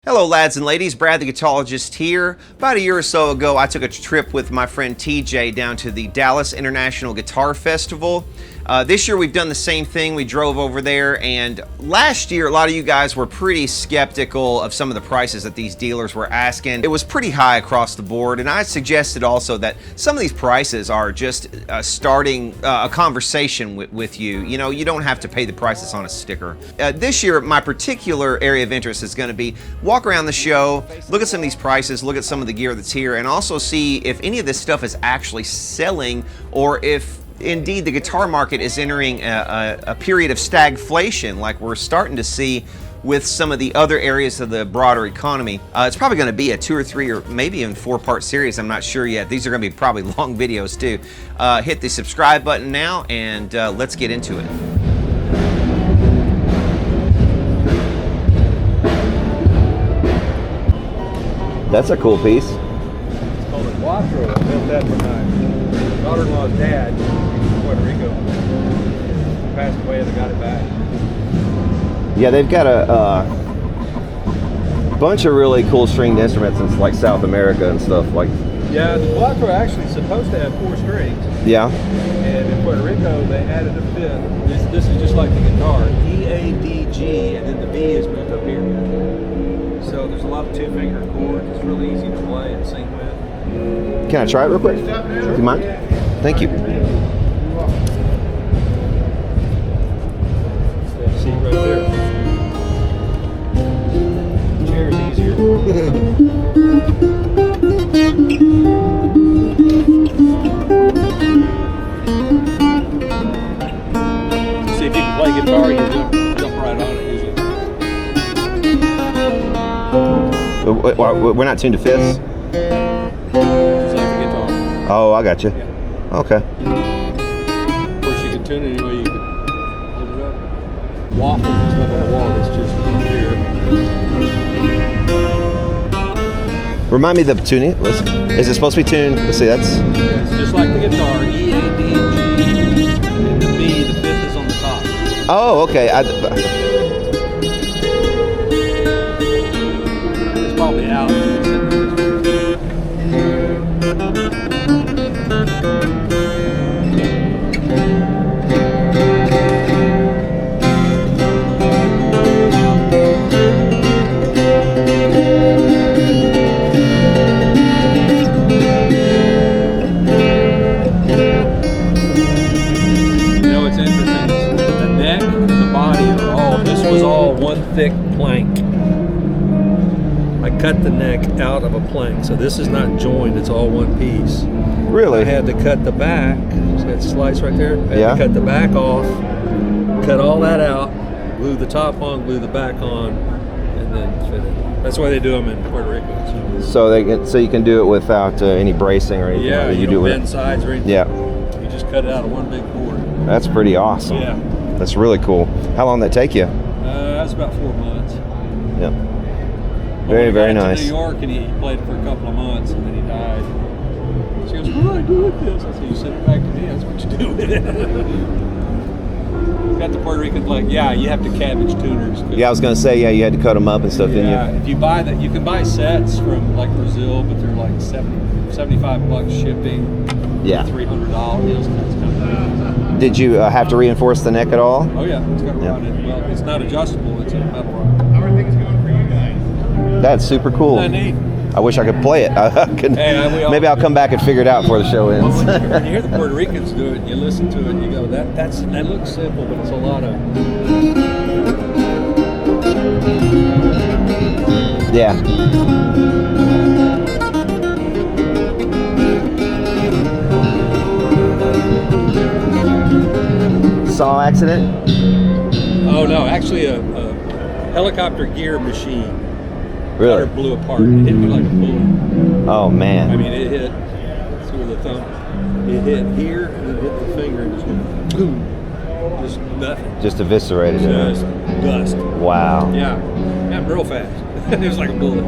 Hello lads and ladies, Brad the Guitologist here. About a year or so ago, I took a trip with my friend TJ down to the Dallas International Guitar Festival. This year we've done the same thing. We drove over there, and last year a lot of you guys were pretty skeptical of some of the prices that these dealers were asking. It was pretty high across the board, and I suggested also that some of these prices are just starting a conversation with you. You know, you don't have to pay the prices on a sticker. This year my particular area of interest is going to be walk around the show, look at some of these prices, look at some of the gear that's here, and also see if any of this stuff is actually selling or if indeed the guitar market is entering a period of stagflation like we're starting to see with some of the other areas of the broader economy. It's probably going to be a 2 or 3 or maybe even 4-part series. I'm not sure yet. These are going to be probably long videos too. Hit the subscribe button now and let's get into it. That's a cool piece. It's called a Cuatro. I built that for my daughter-in-law's dad in Puerto Rico. He passed away and I got it back. Yeah, they've got a bunch of really cool stringed instruments in like South America and stuff like. Yeah, the Cuatro actually is supposed to have 4 strings. Yeah. And in Puerto Rico they added a 5th. This is just like the guitar. E, A, D, G, and then the B is moved up here. So there's a lot of 2-finger chords. It's really easy to play and sing with. Can I try it real quick? Do you mind? Thank you. That seat right there. The chair's easier. See if you can play guitar, you jump right on it usually. We're not tuned to fifths? Just like the guitar. Oh, I got you. Yeah. Okay. Of course, you can tune it any way you can hold it up. Waffles and stuff on the wall that's just here. Remind me of the tuning. Is it supposed to be tuned? Let's see, that's... Yeah, it's just like the guitar. E, A, D, G, and the B, the 5th is on the top. Oh, okay. It's probably out. Thick plank. I cut the neck out of a plank, so this is not joined, it's all one piece. Really? I had to cut the back. See that slice right there? I had to cut the back off, cut all that out, glue the top on, glue the back on, and then fit it. That's why they do them in Puerto Rico. So you can do it without any bracing or anything. Yeah, you don't bend sides or anything. Yeah. You just cut it out of one big cord. That's pretty awesome. Yeah. That's really cool. How long did that take you? That's about 4 months. Yep. Very, very nice. New York, and he played for a couple of months, and then he died. She goes, "What do I do with this?" I said, "You send it back to me. That's what you do with it." Got the Puerto Rican like, yeah, you have to cabbage tuners. Yeah, I was gonna say, yeah, you had to cut them up and stuff, didn't you? Yeah, if you buy that, you can buy sets from like Brazil, but they're like $75 shipping. Yeah. $300 deals. That's kind of Did you have to reinforce the neck at all? Oh yeah, it's got a rod in it. Well, it's not adjustable. It's a metal rod. How are things going for you guys? That's super cool. Isn't that neat? I wish I could play it. Maybe I'll come back and figure it out before the show ends. When you hear the Puerto Ricans do it, and you listen to it, and you go, that looks simple, but it's a lot of. Yeah. Saw accident? Oh no, actually a helicopter gear machine. Really? Blew apart. It hit me like a bullet. Oh man. I mean, it hit through the thumb. It hit here and it hit the finger and just went boom. Just nothing. Just eviscerated it. Just dust. Wow. Yeah, real fast. It was like a bullet.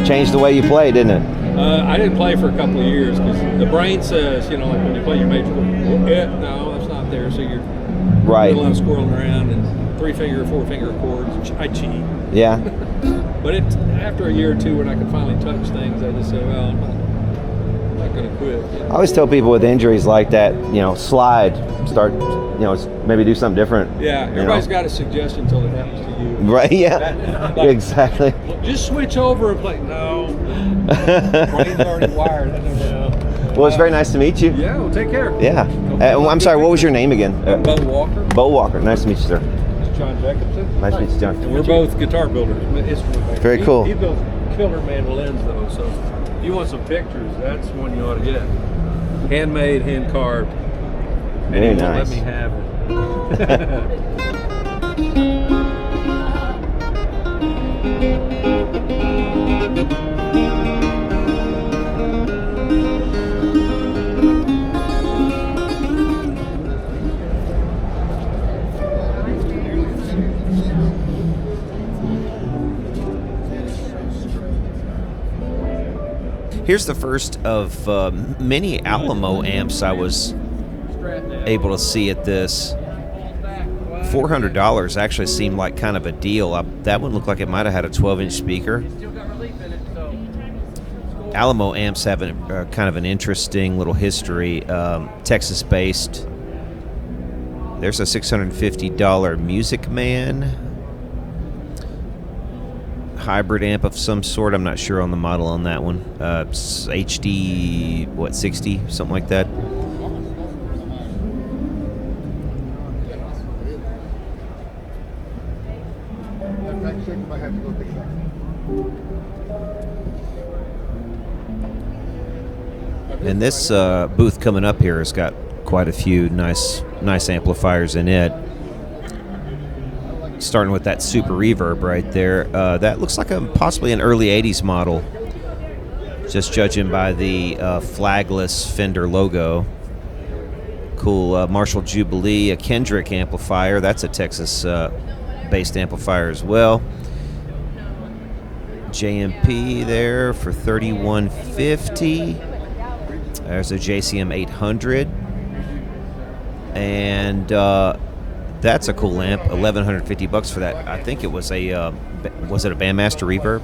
Changed the way you play, didn't it? I didn't play for a couple of years because the brain says, you know, like when you play your major chord, no, that's not there. So you're right. doing a lot of squirreling around and 3-finger, 4-finger chords. I cheat. Yeah. But after a year or two, when I could finally touch things, I just said, well, I'm not going to quit. I always tell people with injuries like that, you know, slide, start, you know, maybe do something different. Yeah, everybody's got a suggestion until it happens to you. Right, yeah, Like, exactly. Just switch over and play. No, brain's already wired. I don't know. Well, it's very nice to meet you. Yeah, well, take care. Yeah. I'm sorry, what was your name again? Bo Walker. Bo Walker. Nice to meet you, sir. John Jacobson. Nice to meet you, John. And we're both guitar builders, instrument makers. Very cool. He builds killer mandolins, though, so if you want some pictures, that's one you ought to get. Handmade, hand carved. Very nice. nice. Let me have it. Here's the first of many Alamo amps I was able to see at this. $400 actually seemed like kind of a deal. That one looked like it might have had a 12-inch speaker. Alamo amps have kind of an interesting little history. Texas-based. There's a $650 Music Man hybrid amp of some sort. I'm not sure on the model on that one. HD, what, 60? Something like that. And this booth coming up here has got quite a few nice amplifiers in it. Starting with that super reverb right there. That looks like possibly an early 80s model, just judging by the flagless Fender logo. Cool Marshall Jubilee, a Kendrick amplifier. That's a Texas-based amplifier as well. JMP there for $31.50. There's a JCM 800. And that's a cool amp, $1,150 for that. I think it was was it a Bandmaster Reverb?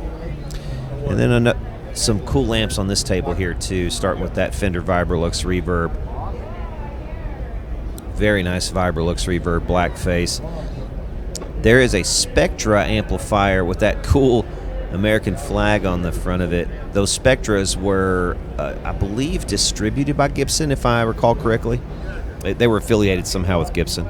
And then some cool amps on this table here too, starting with that Fender Vibrolux Reverb. Very nice Vibrolux Reverb, black face. There is a Spectra amplifier with that cool American flag on the front of it. Those Spectras were, I believe, distributed by Gibson, if I recall correctly. They were affiliated somehow with Gibson.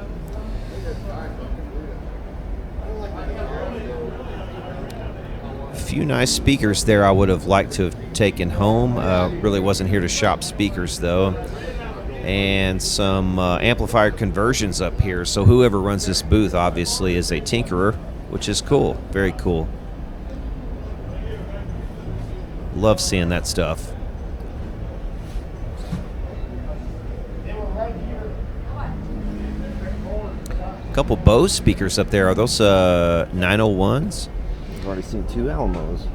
Few nice speakers there I would have liked to have taken home. Really wasn't here to shop speakers though. And some amplifier conversions up here. So whoever runs this booth obviously is a tinkerer, which is cool. Very cool. Love seeing that stuff. A couple Bose speakers up there. Are those 901s? I've already seen two Alamos.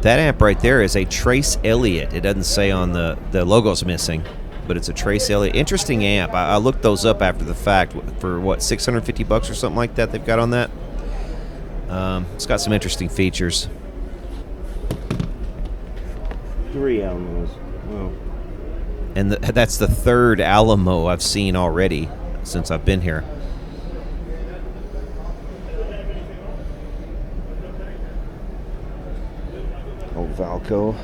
That amp right there is a Trace Elliott. It doesn't say on the logo's missing, but it's a Trace Elliott. Interesting amp. I looked those up after the fact for what, $650 or something like that they've got on that. It's got some interesting features. 3 Alamos. Oh. And that's the third Alamo I've seen already since I've been here. Old Valco.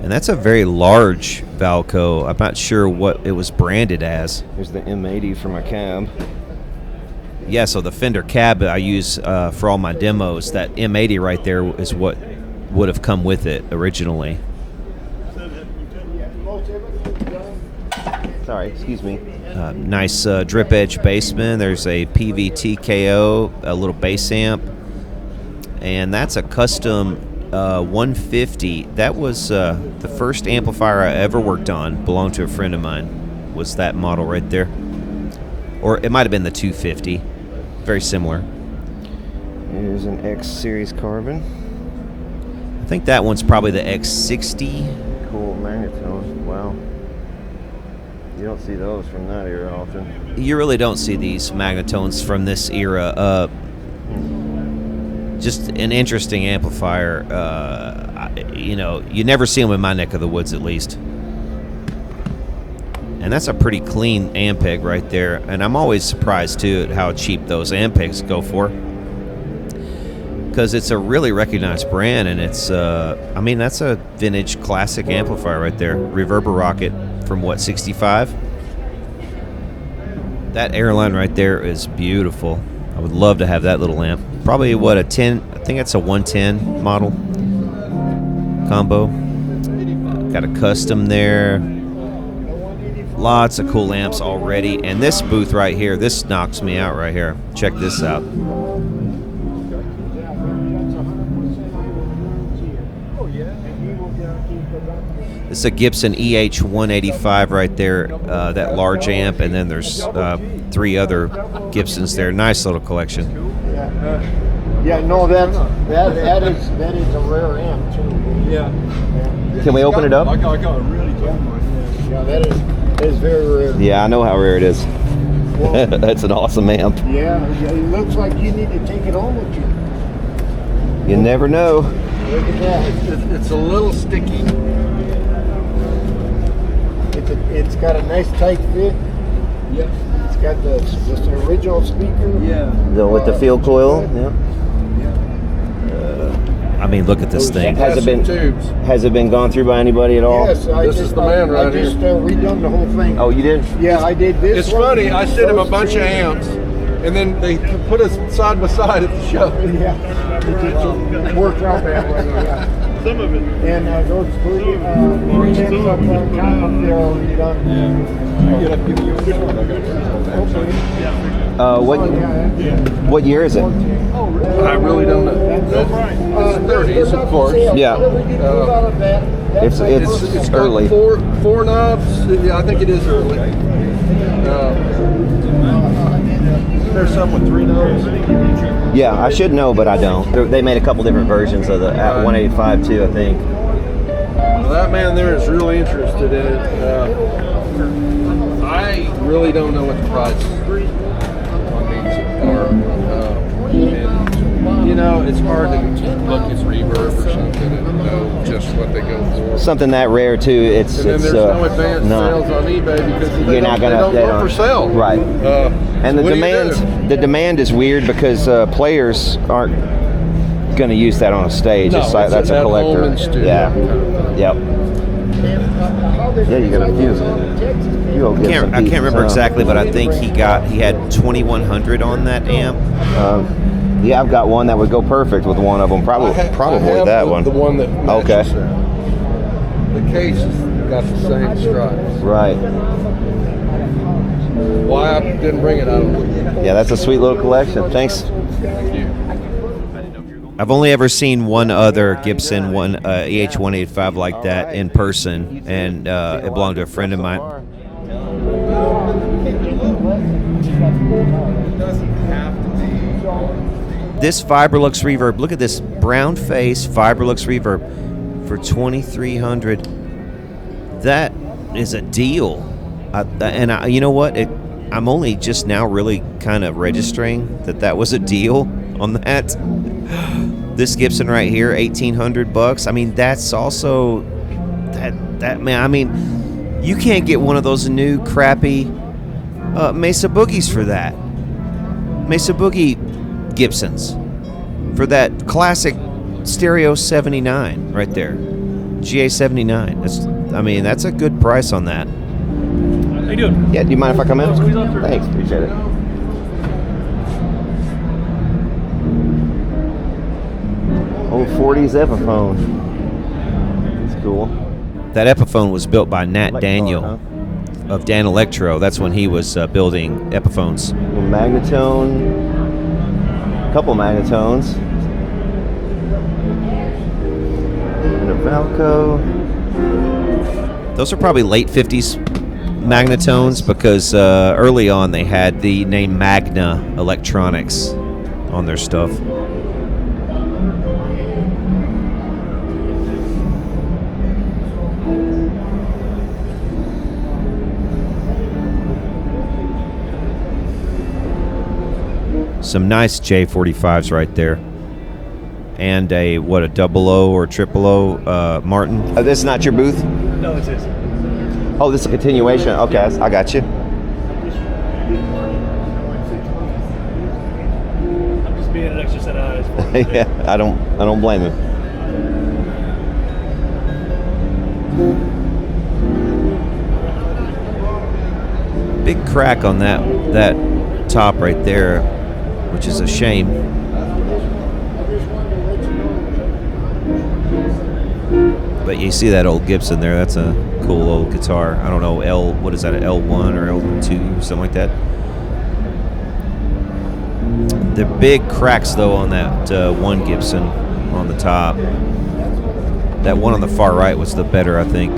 And that's a very large Valco. I'm not sure what it was branded as. Here's the M80 for my cab. Yeah, so the Fender cab I use for all my demos, that M80 right there is what would have come with it originally. Sorry, excuse me. Nice drip edge bassman. There's a PVTKO, a little bass amp. And that's a custom 150. That was the first amplifier I ever worked on, belonged to a friend of mine, was that model right there. Or it might have been the 250. Very similar. Here's an X series carbon. I think that one's probably the X60. Cool magnetone. Wow. You don't see those from that era often. You really don't see these Magnetones from this era. Just an interesting amplifier. You know, you never see them in my neck of the woods, at least. And that's a pretty clean Ampeg right there. And I'm always surprised, too, at how cheap those Ampegs go for. Because it's a really recognized brand, and it's, I mean, that's a vintage classic amplifier right there. Reverber Rocket from, what, 65? That airline right there is beautiful. I would love to have that little amp. Probably, what, a 10, I think that's a 110 model combo. Got a custom there. Lots of cool amps already. And this booth right here, this knocks me out right here. Check this out. This is a Gibson EH-185 right there, that large amp, and then there's 3 other Gibsons there. Nice little collection. Yeah, no, that is a rare amp too. Yeah. Can we open it up? I got a really good one. Yeah, that is very rare. Yeah, I know how rare it is. Well, That's an awesome amp. yeah, it looks like you need to take it home with you. You never know. Look at that. It's a little sticky. It's got a nice tight fit. Yeah. It's got just an original speaker. Yeah. With the field coil. Yeah. I mean, look at this thing. Has it been gone through by anybody at all? Yes, This is the man right I just here. redone the whole thing. Oh, you did? Yeah, I did this. It's one, funny, I sent him a those bunch of three. amps, and then they put us side by side at the show. Yeah, it worked out that way. Yeah. Some of it. And those three amps up on top up there already done. What year is it? I really don't know. It's 30s, of course. Yeah. It's It's early. got four knobs. Yeah, I think it is early. There's some with 3 knobs. Yeah, I should know, but I don't. They made a couple different versions of the 185 too, I think. Well, that man there is really interested in it. I really don't know what the price on these are. And, you know, it's hard to look at reverb or something and know just what they go for. Something that rare too. It's And then there's no advanced sales on eBay because they don't work for sale. Right. And the what do you do? the demand is weird because players aren't going to use that on a stage. No, it's like that's a at home collector. and studio Yeah. kind of thing. Yep. Yeah, you got a few. I can't remember exactly, but I think he had 2100 on that amp. Yeah, I've got one that would go perfect with one of them. Probably I have that one. The one that matches Okay. that. The case has got the same stripes. Right. Why I didn't bring it, I don't know. Yeah, that's a sweet little collection. Thanks. Thank you. I've only ever seen one other Gibson EH-185 like that in person, and it belonged to a friend of mine. This Fiberlux reverb, look at this brown face Fiberlux reverb for $2,300. That is a deal. You know what? I'm only just now really kind of registering that was a deal on that. This Gibson right here, $1,800. I mean, that's also that man. I mean, you can't get one of those new crappy Mesa Boogies for that. Mesa Boogie Gibsons for that classic stereo 79 right there, GA 79. That's a good price on that. How you doing? Yeah, do you mind if I come in? Squeeze on through. Thanks, appreciate it. Old 40s Epiphone. It's cool. That Epiphone was built by Nat Daniel Huh? of Dan Electro. That's when he was building Epiphones. Little Magnetone. Couple Magnetones. And a Valco. Those are probably late 50s Magnetones because early on they had the name Magna Electronics on their stuff. Some nice J45s right there. And a, what, a 00 or 000 Martin. Oh, this is not your booth? No, it's his. Oh, this is a continuation. Okay, I got you. I'm just being an extra set of eyes for him. Yeah, I don't blame him. Big crack on that top right there, which is a shame. But you see that old Gibson there, that's a cool old guitar. I don't know, what is that, an L1 or L2, something like that. The big cracks though on that one Gibson on the top. That one on the far right was the better, I think,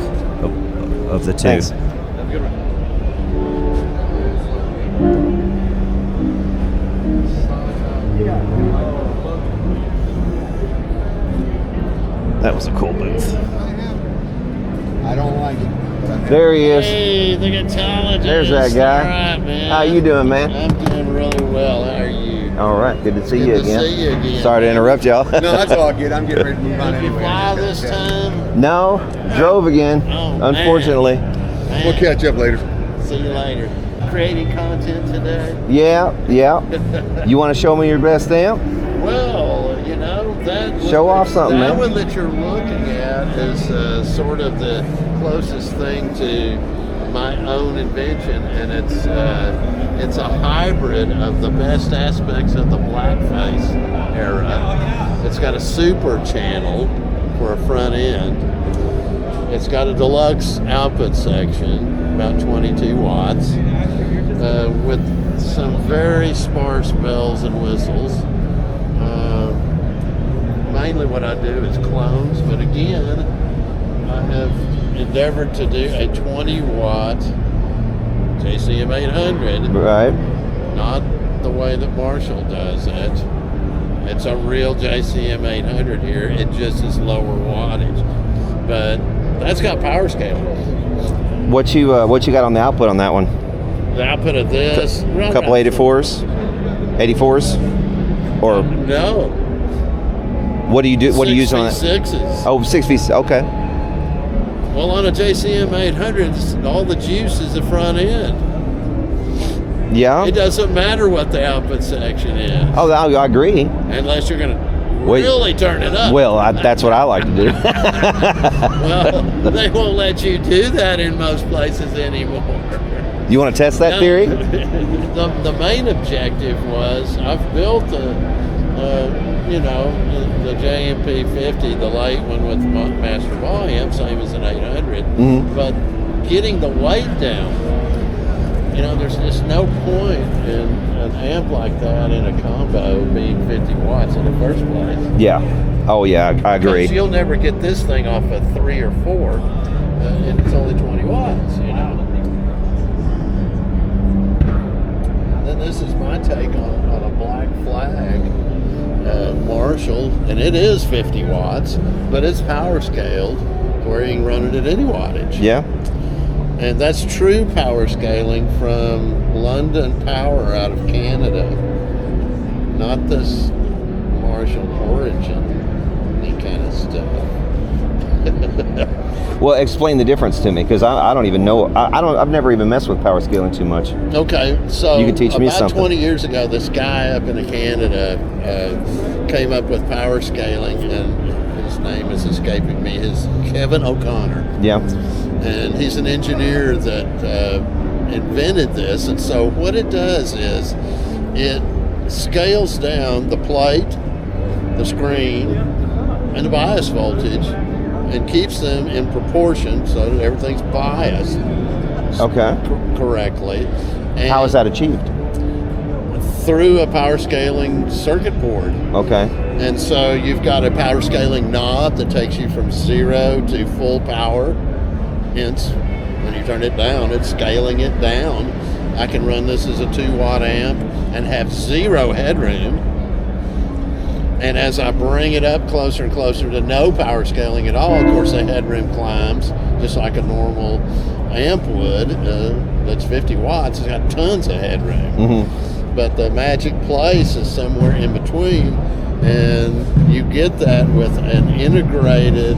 of the two. Thanks. Have a good one. That was a cool booth. I don't like it. There he is. Hey, the Guitologist. There's that guy. All right, man. How you doing, man? I'm doing really well. How are you? All right, good to see you Good again. to see you again. Sorry to interrupt y'all. No, that's all good. I'm getting ready to move on Did you anyway. fly this time? No, drove again. Oh, unfortunately. Man. We'll catch up later. See you later. Creating content today? Yeah. You want to show me your best amp? Well, you know, that Show off something, that man. one that you're looking at is sort of the closest thing to my own invention, and it's a hybrid of the best aspects of the blackface era. It's got a super channel for a front end. It's got a deluxe output section, about 22 watts, with some very sparse bells and whistles. Mainly what I do is clones, but again, I have endeavored to do a 20 watt JCM 800. Right. Not the way that Marshall does it. It's a real JCM 800 here. It just is lower wattage, but that's got power scaling. What you got on the output on that one? The output of this, A couple 84s, 84s, or no. what do you do? What do you use on that? 6v6s. Oh, 6V. Okay. Well, on a JCM 800, all the juice is the front end. Yeah. It doesn't matter what the output section is, Oh, I agree. unless you're going to Wait. really turn it up. Well, that's what I like to do. Well, they won't let you do that in most places anymore. You want to test that No, theory? The main objective was I've built the JMP 50, the late one with master volume, same as an 800, but getting the weight down. There's just no point in an amp like that in a combo being 50 watts in the first place. Yeah. Oh, yeah, I agree. Because you'll never get this thing off of 3 or 4, and it's only 20 watts, Then this is my take on a Black Flag Marshall, and it is 50 watts, but it's power scaled where you can run it at any wattage. Yeah. And that's true power scaling from London Power out of Canada, not this Marshall Origin, any kind of stuff. Well, explain the difference to me, because I don't even know. I've never even messed with power scaling too much. Okay, so You can teach me about something. 20 years ago, this guy up in Canada came up with power scaling, and his name is escaping me. His Kevin O'Connor. Yeah. And he's an engineer that invented this. And so what it does is it scales down the plate, the screen, and the bias voltage, and keeps them in proportion so that everything's biased Okay. correctly. And How is that achieved? through a power scaling circuit board. Okay. And so you've got a power scaling knob that takes you from 0 to full power. Hence, when you turn it down, it's scaling it down. I can run this as a 2-watt amp and have 0 headroom. And as I bring it up closer and closer to no power scaling at all, of course the headroom climbs just like a normal amp would. That's 50 watts. It's got tons of headroom. but the magic place is somewhere in between, and you get that with an integrated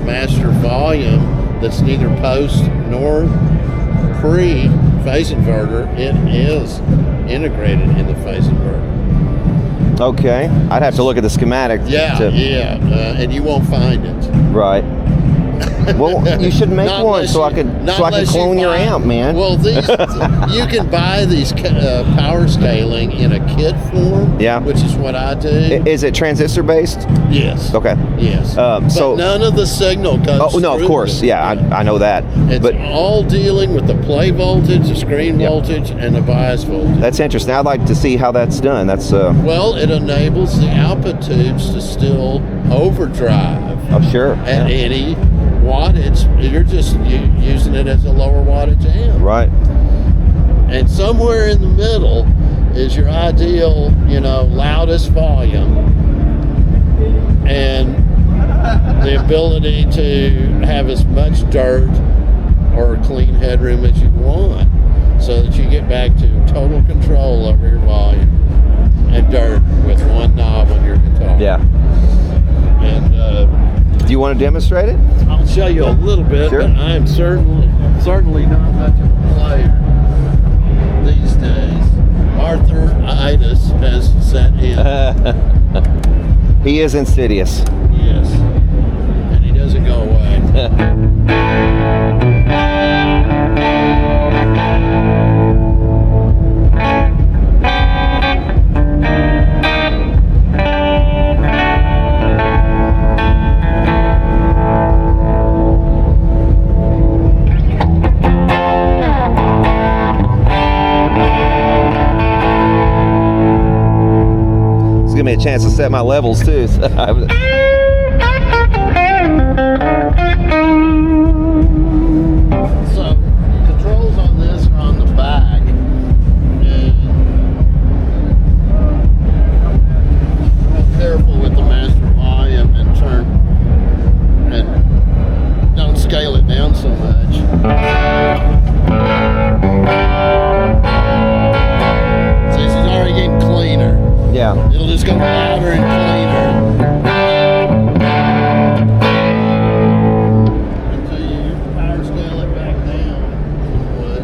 master volume that's neither post nor pre phase inverter. It is integrated in the phase inverter. Okay, I'd have to look at the schematic. And you won't find it. Right. Well, you should make one so I could clone your amp, man. Well, these you can buy these power scaling in a kit form. Yeah. Which is what I do. Is it transistor based? Yes. Okay. Yes. So but none of the signal comes. Oh no, of through course. them. Yeah, I know that. It's all dealing with the play voltage, the screen voltage, and the bias voltage. That's interesting. I'd like to see how that's done. That's Well, it enables the output tubes to still overdrive. Oh, sure. At any wattage. You're just using it as a lower wattage amp. Right. And somewhere in the middle is your ideal, loudest volume and the ability to have as much dirt or clean headroom as you want, so that you get back to total control over your volume and dirt with one knob on your guitar. Yeah. And do you want to demonstrate it? I'll show you a little bit, Sure. but I'm certainly not much of a player these days. Arthur-itis has set in. He is insidious. Yes. And he doesn't go away. Give me a chance to set my levels too. So, controls on this are on the back. And real careful with the master volume and don't scale it down so much. See, she's already getting cleaner. Yeah. It'll just go louder and cleaner until you power scale it back down somewhat.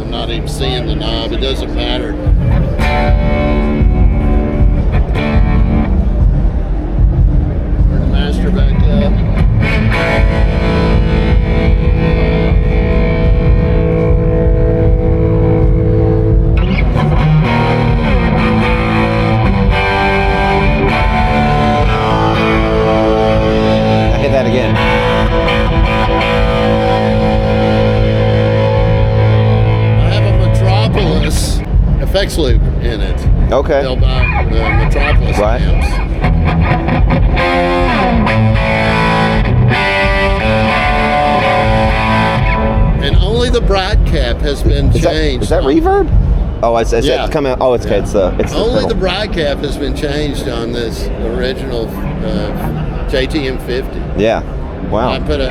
I'm not even seeing the knob. It doesn't matter. Turn the master back up. That again. I have a Metropolis effects loop in it. Okay. Built by the Metropolis Right. amps. And only the bright cap has been changed. Is that reverb? Oh, it's Yeah. coming out. Oh, it's Yeah. it's Only pedal. the bright cap has been changed on this original JTM 50. Yeah. Wow. I put it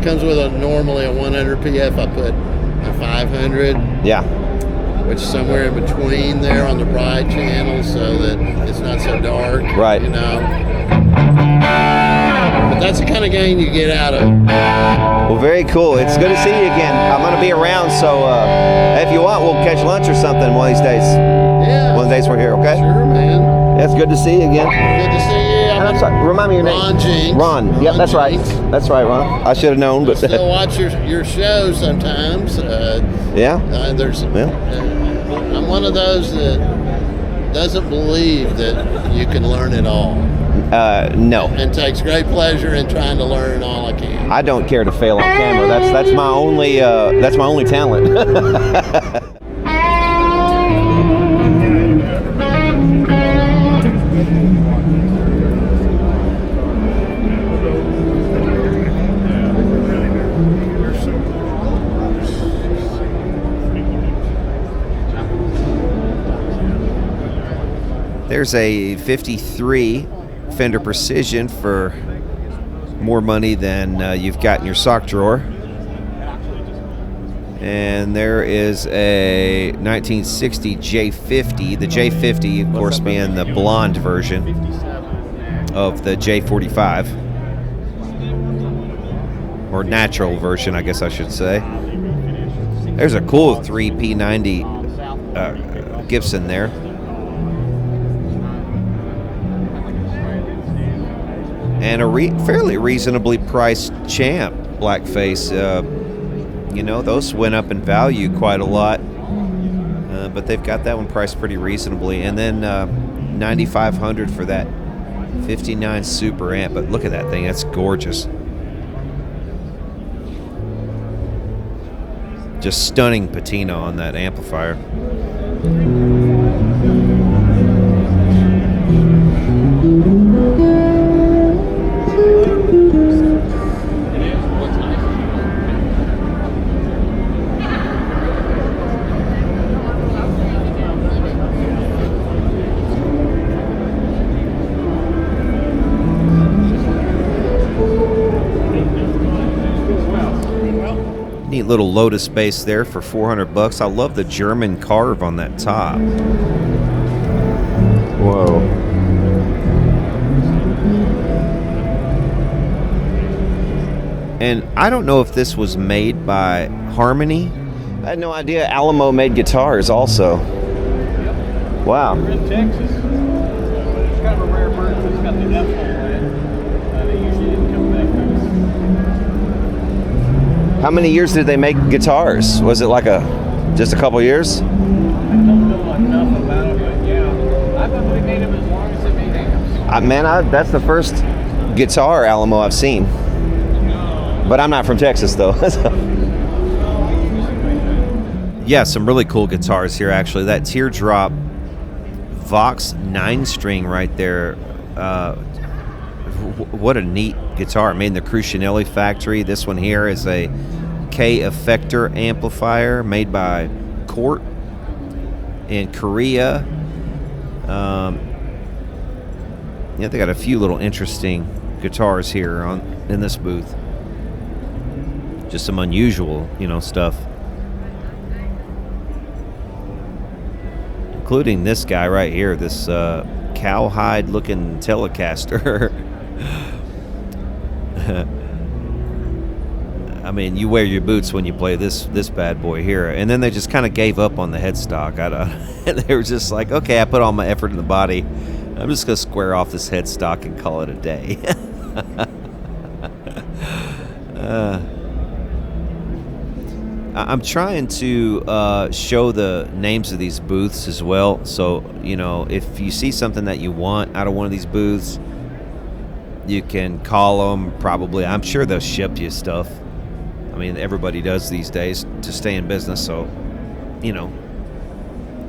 comes with normally a 100 PF. I put a 500, Yeah. which is somewhere in between there on the bright channel, so that it's not so dark. Right. But that's the kind of gain you get out of. Well, very cool. It's good to see you again. I'm going to be around, so if you want, we'll catch lunch or something one of these days. Yeah. One of the days we're here, okay? Sure, man. Yeah, it's good to see you again. Good to see you. And I'm sorry, remind me your Ron name. Jinks. Ron. Yep, that's right. Jinks. That's right, Ron. I should have known, but Still watch your show sometimes. yeah. I'm one of those that doesn't believe that you can learn it all, No. and takes great pleasure in trying to learn all I can. I don't care to fail on camera. That's my only talent. There's a 53 Fender Precision for more money than you've got in your sock drawer. And there is a 1960 J50. The J50, of course, being the blonde version of the J45. Or natural version, I guess I should say. There's a cool 3P90 Gibson there. And a fairly reasonably priced Champ Blackface. You know, those went up in value quite a lot, but they've got that one priced pretty reasonably. And then $9,500 for that 59 Super Amp. But look at that thing, that's gorgeous. Just stunning patina on that amplifier. Neat little Lotus bass there for $400. I love the German carve on that top. Whoa. And I don't know if this was made by Harmony. I had no idea Alamo made guitars also. Wow. We're in Texas. It's kind of a rare bird, but it's got the F hole in it. They usually didn't come back to us. How many years did they make guitars? Was it like just a couple years? I don't know enough about it, but yeah. I thought they made them as long as they made amps. That's the first guitar Alamo I've seen. But I'm not from Texas, though. Yeah, some really cool guitars here, actually. That Teardrop Vox 9-string right there. What a neat guitar. Made in the Crucinelli factory. This one here is a K Effector amplifier made by Court in Korea. Yeah, they got a few little interesting guitars here in this booth. Just some unusual, stuff. Including this guy right here, this cowhide looking Telecaster. I mean, you wear your boots when you play this bad boy here. And then they just kind of gave up on the headstock. They were just like, okay, I put all my effort in the body. I'm just going to square off this headstock and call it a day. I'm trying to show the names of these booths as well. So, if you see something that you want out of one of these booths, you can call them. Probably, I'm sure they'll ship you stuff. I mean, everybody does these days to stay in business. So,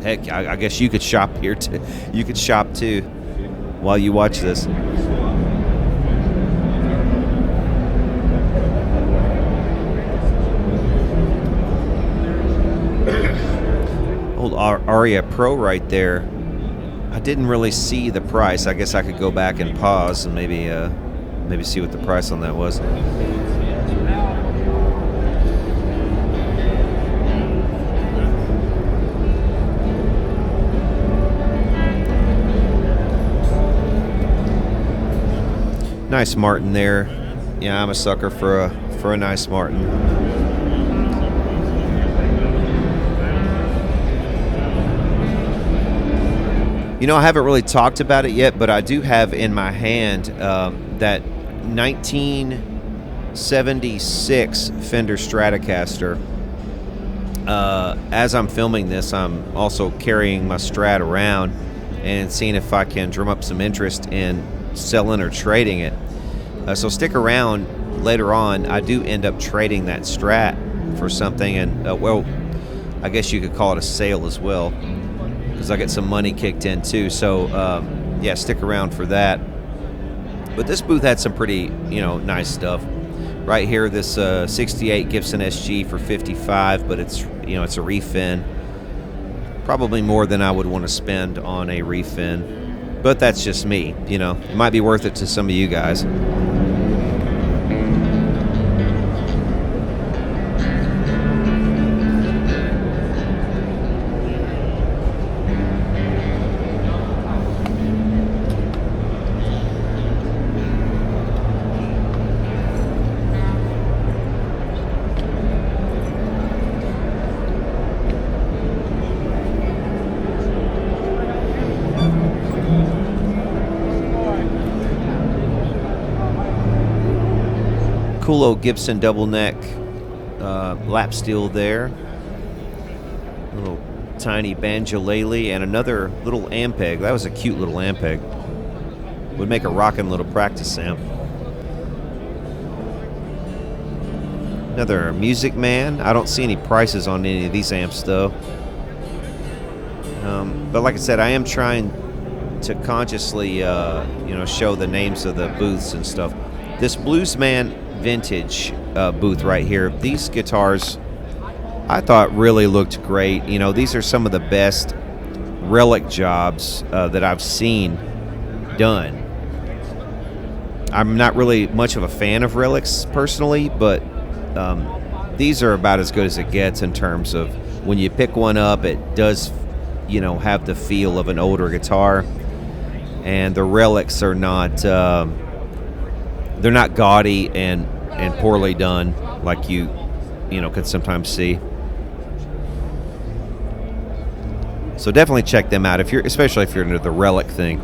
heck, I guess you could shop here too. You could shop too while you watch this. Old Aria Pro right there. I didn't really see the price. I guess I could go back and pause and maybe see what the price on that was. Nice Martin there. Yeah, I'm a sucker for a nice Martin. I haven't really talked about it yet, but I do have in my hand that 1976 Fender Stratocaster. As I'm filming this, I'm also carrying my Strat around and seeing if I can drum up some interest in selling or trading it. So stick around. Later on, I do end up trading that Strat for something, and I guess you could call it a sale as well, because I get some money kicked in too. So yeah, stick around for that. But this booth had some pretty nice stuff. Right here, this 68 Gibson SG for $55, but it's it's a refin. Probably more than I would want to spend on a refin. But that's just me, It might be worth it to some of you guys. cool old Gibson double neck lap steel there. Little tiny banjolele and another little Ampeg. That was a cute little Ampeg. Would make a rockin' little practice amp. Another Music Man. I don't see any prices on any of these amps though. But like I said, I am trying to consciously, show the names of the booths and stuff. This Bluesman Vintage booth right here. These guitars, I thought really looked great. You know, these are some of the best relic jobs that I've seen done. I'm not really much of a fan of relics personally, but these are about as good as it gets in terms of when you pick one up, it does, have the feel of an older guitar, and the relics are not, they're not gaudy and poorly done like you could sometimes see. So definitely check them out especially if you're into the relic thing.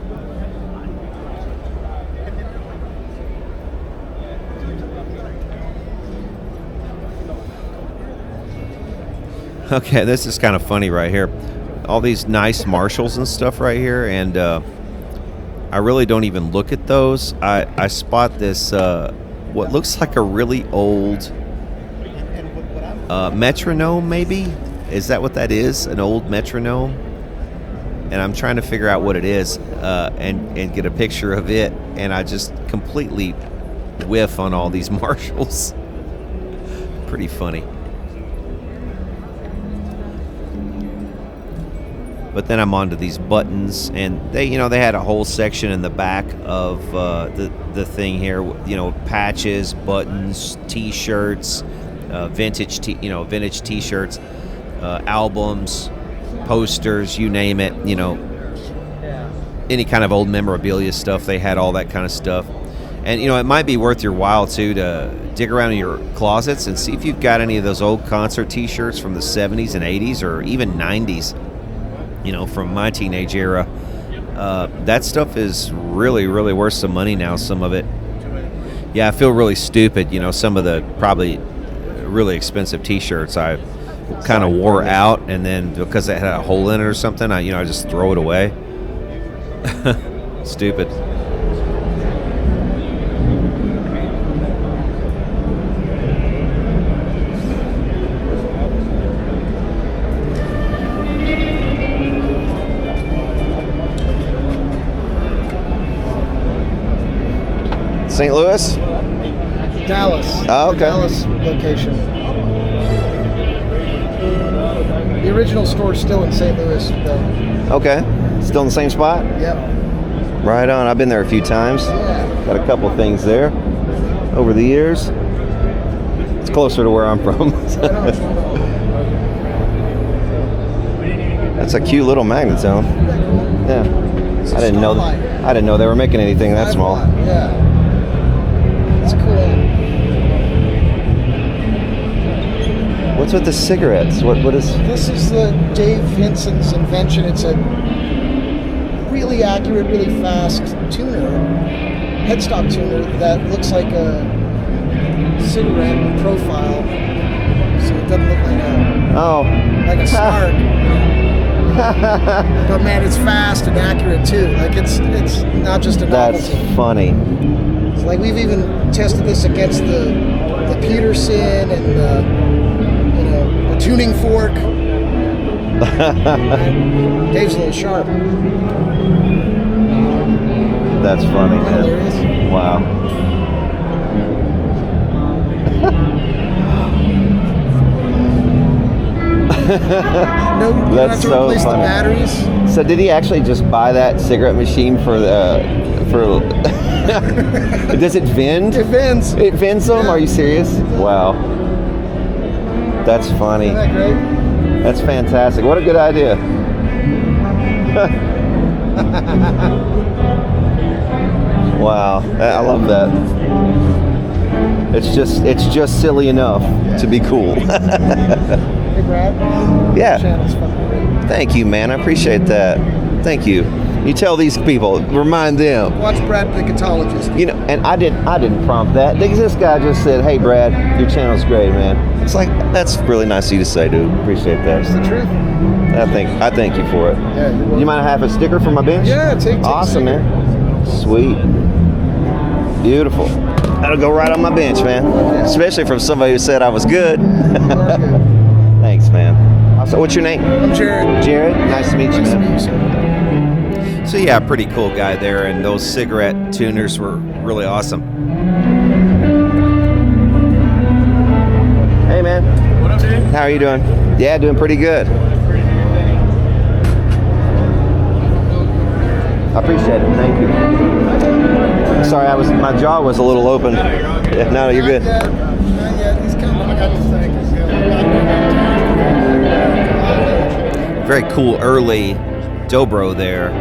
Okay, this is kind of funny right here. All these nice Marshalls and stuff right here, and I really don't even look at those. I spot this, what looks like a really old metronome, maybe? Is that what that is? An old metronome? And I'm trying to figure out what it is and get a picture of it, and I just completely whiff on all these Marshalls. Pretty funny. But then I'm onto these buttons, and they had a whole section in the back of the thing here. Patches, buttons, T-shirts, vintage T-shirts, albums, posters, you name it. Any kind of old memorabilia stuff. They had all that kind of stuff, and it might be worth your while too to dig around in your closets and see if you've got any of those old concert T-shirts from the 70s and 80s or even 90s. From my teenage era. That stuff is really, really worth some money now, some of it. Yeah, I feel really stupid. Some of the probably really expensive T-shirts I kind of wore out, and then because it had a hole in it or something, I just throw it away. Stupid. St. Louis? Dallas. Oh, okay. Dallas location. The original store's still in St. Louis, though. Okay. Still in the same spot? Yep. Right on. I've been there a few times. Yeah. Got a couple things there over the years. It's closer to where I'm from. That's a cute little magnetone. Yeah. I didn't know they were making anything that small. Yeah. It's cool. What's with the cigarettes? What is? This is the Dave Hinson's invention. It's a really accurate, really fast tuner, headstock tuner that looks like a cigarette profile. So it doesn't look like a spark. But man, it's fast and accurate too. Like it's not just a novelty. That's funny. It's like we've even tested this against the Peterson and the tuning fork. Dave's a little sharp. That's funny, man. Hilarious. Wow. No, you don't have to replace the batteries. So did he actually just buy that cigarette machine for does it vend? It vends. It vends them? Yeah. Are you serious? Wow. That's funny. Isn't that great? That's fantastic. What a good idea. Wow. I love that. It's just silly enough to be cool. Hey Brad. Yeah. Channel's fucking great. Thank you, man. I appreciate that. Thank you. You tell these people, remind them. Watch Brad the Guitologist. You know, and I didn't prompt that. This guy just said, "Hey, Brad, your channel's great, man." It's like, that's really nice of you to say, dude. Appreciate that. That's the truth. I thank you for it. Yeah, you're welcome. You mind have a sticker for my bench? Yeah, take Awesome, a sticker. man. Sweet. Beautiful. That'll go right on my bench, man. Especially from somebody who said I was good. Thanks, man. Also, what's your name? I'm Jared. Jared. Nice to meet you, Nice to man. meet you, sir. So yeah, pretty cool guy there, and those cigarette tuners were really awesome. Hey man. What up, dude? How are you doing? Yeah, doing pretty good. I appreciate it. Thank you. Sorry, my jaw was a little open. Yeah, no, you're good. Not yet. He's coming. I got this thing. Very cool early dobro there.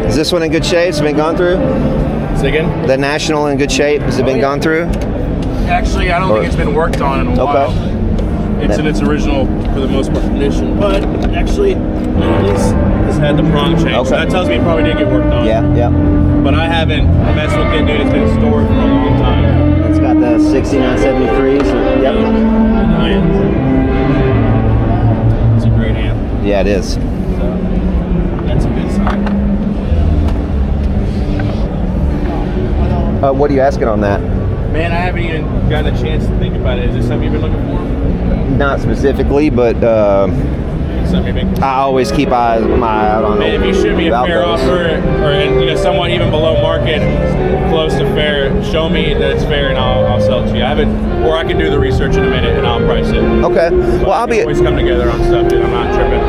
Is this one in good shape? It's been gone through? Say again? The National in good shape? Has it been gone through? Actually, I don't think it's been worked on in a while. It's in its original, for the most part, condition. But actually, it's had the prong change. Okay. So that tells me it probably did get worked on. Yeah. But I haven't messed with it, dude. It's been stored for a long time. It's got the 6973s. Yep. Oh, yeah. It's a great amp. Yeah, it is. So that's a good sign. What are you asking on that? Man, I haven't even gotten a chance to think about it. Is this something you've been looking for? Not specifically, but Something you've been... I always keep my eye out on Man, if you shoot me a fair offer, or somewhat even below market, close to fair, show me that it's fair, and I'll sell it to you. I haven't, or I can do the research in a minute and I'll price it. Okay. Well, I'll be. Always come together on stuff, dude. I'm not tripping.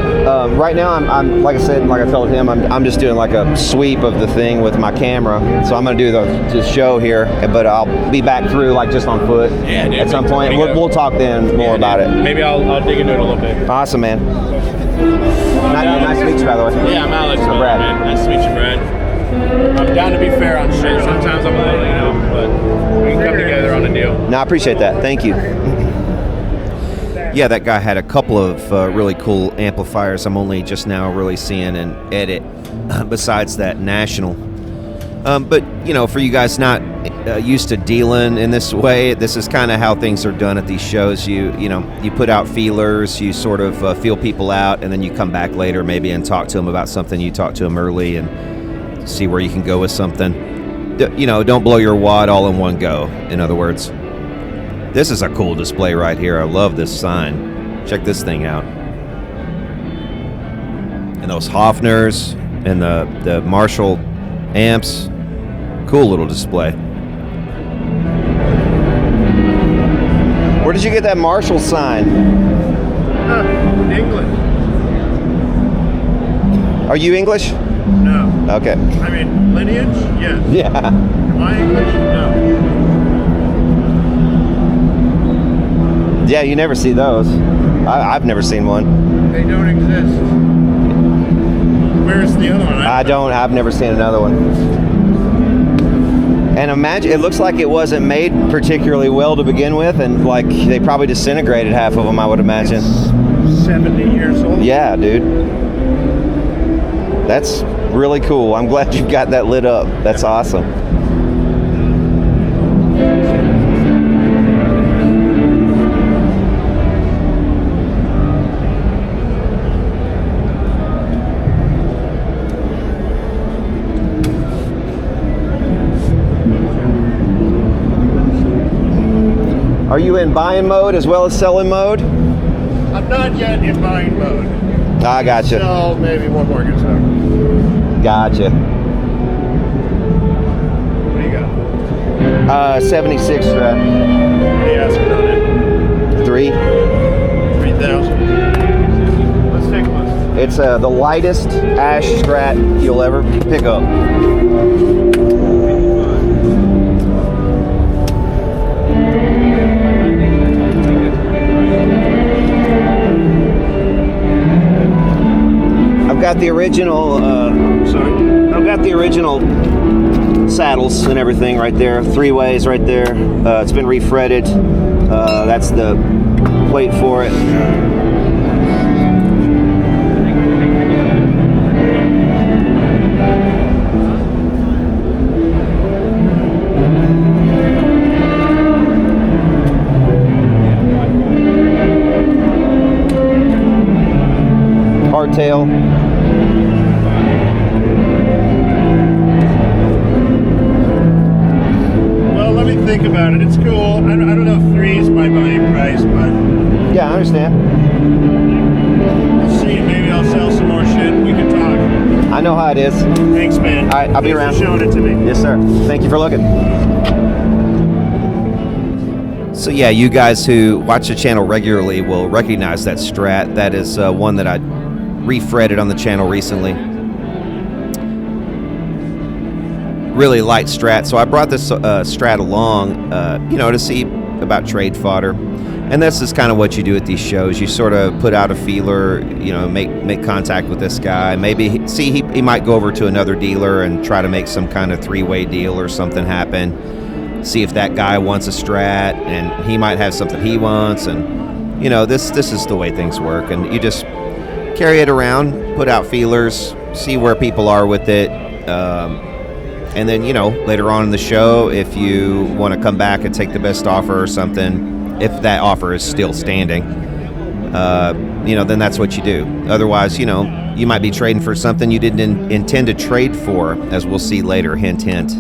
Right now, I'm like I said, like I told him, I'm just doing like a sweep of the thing with my camera. So I'm gonna do the show here, but I'll be back through like just on foot. Yeah, dude. At some point, we'll talk then more about it. Maybe I'll dig into it a little bit. Awesome, man. Nice to meet you, by the way. Yeah, I'm Alex. I'm Brad. Man. Nice to meet you, Brad. I'm down to be fair on shit. Sometimes I'm a little, but we can come together on a deal. No, I appreciate that. Thank you. Yeah, that guy had a couple of really cool amplifiers I'm only just now really seeing an edit besides that National. But, you know, for you guys not used to dealing in this way, this is kind of how things are done at these shows. You put out feelers, you sort of feel people out, and then you come back later maybe and talk to them about something you talked to them early and see where you can go with something. Don't blow your wad all in one go, in other words. This is a cool display right here. I love this sign. Check this thing out. And those Hofners and the Marshall amps. Cool little display. Where did you get that Marshall sign? England. Are you English? No. Okay. I mean, lineage? Yes. Yeah. Am I English? No. Yeah, you never see those. I've never seen one. They don't exist. Where's the other one? I've never seen another one. And imagine, it looks like it wasn't made particularly well to begin with, and like they probably disintegrated half of them, I would imagine. 70 years old. Yeah, dude. That's really cool. I'm glad you got that lit up. That's awesome. Are you in buying mode as well as selling mode? I'm not yet in buying mode. I gotcha. So maybe one more guitar. Gotcha. What do you got? 76 Strat. What are you asking on it? 3,000. Let's take a look. It's the lightest ash Strat you'll ever pick up. the original. Sorry. I've got the original saddles and everything right there. 3-ways right there. It's been refretted. That's the plate for it. Hardtail. Well, let me think about it. It's cool. I don't know if 3 is my buying price, but Yeah, I understand. we'll see. Maybe I'll sell some more shit and we can talk. I know how it is. Thanks, man. All right, I'll be Thanks around. for showing it to me. Yes, sir. Thank you for looking. So yeah, you guys who watch the channel regularly will recognize that Strat. That is one that I refretted on the channel recently. Really light Strat, so I brought this Strat along, you know, to see about trade fodder. And this is kind of what you do at these shows. You sort of put out a feeler, you know, make contact with this guy. Maybe see he might go over to another dealer and try to make some kind of 3-way deal or something happen. See if that guy wants a Strat, and he might have something he wants. And you know, this is the way things work. And you just carry it around, put out feelers, see where people are with it. And then, you know, later on in the show, if you want to come back and take the best offer or something, if that offer is still standing, you know, then that's what you do. Otherwise, you know, you might be trading for something you didn't intend to trade for, as we'll see later. Hint, hint.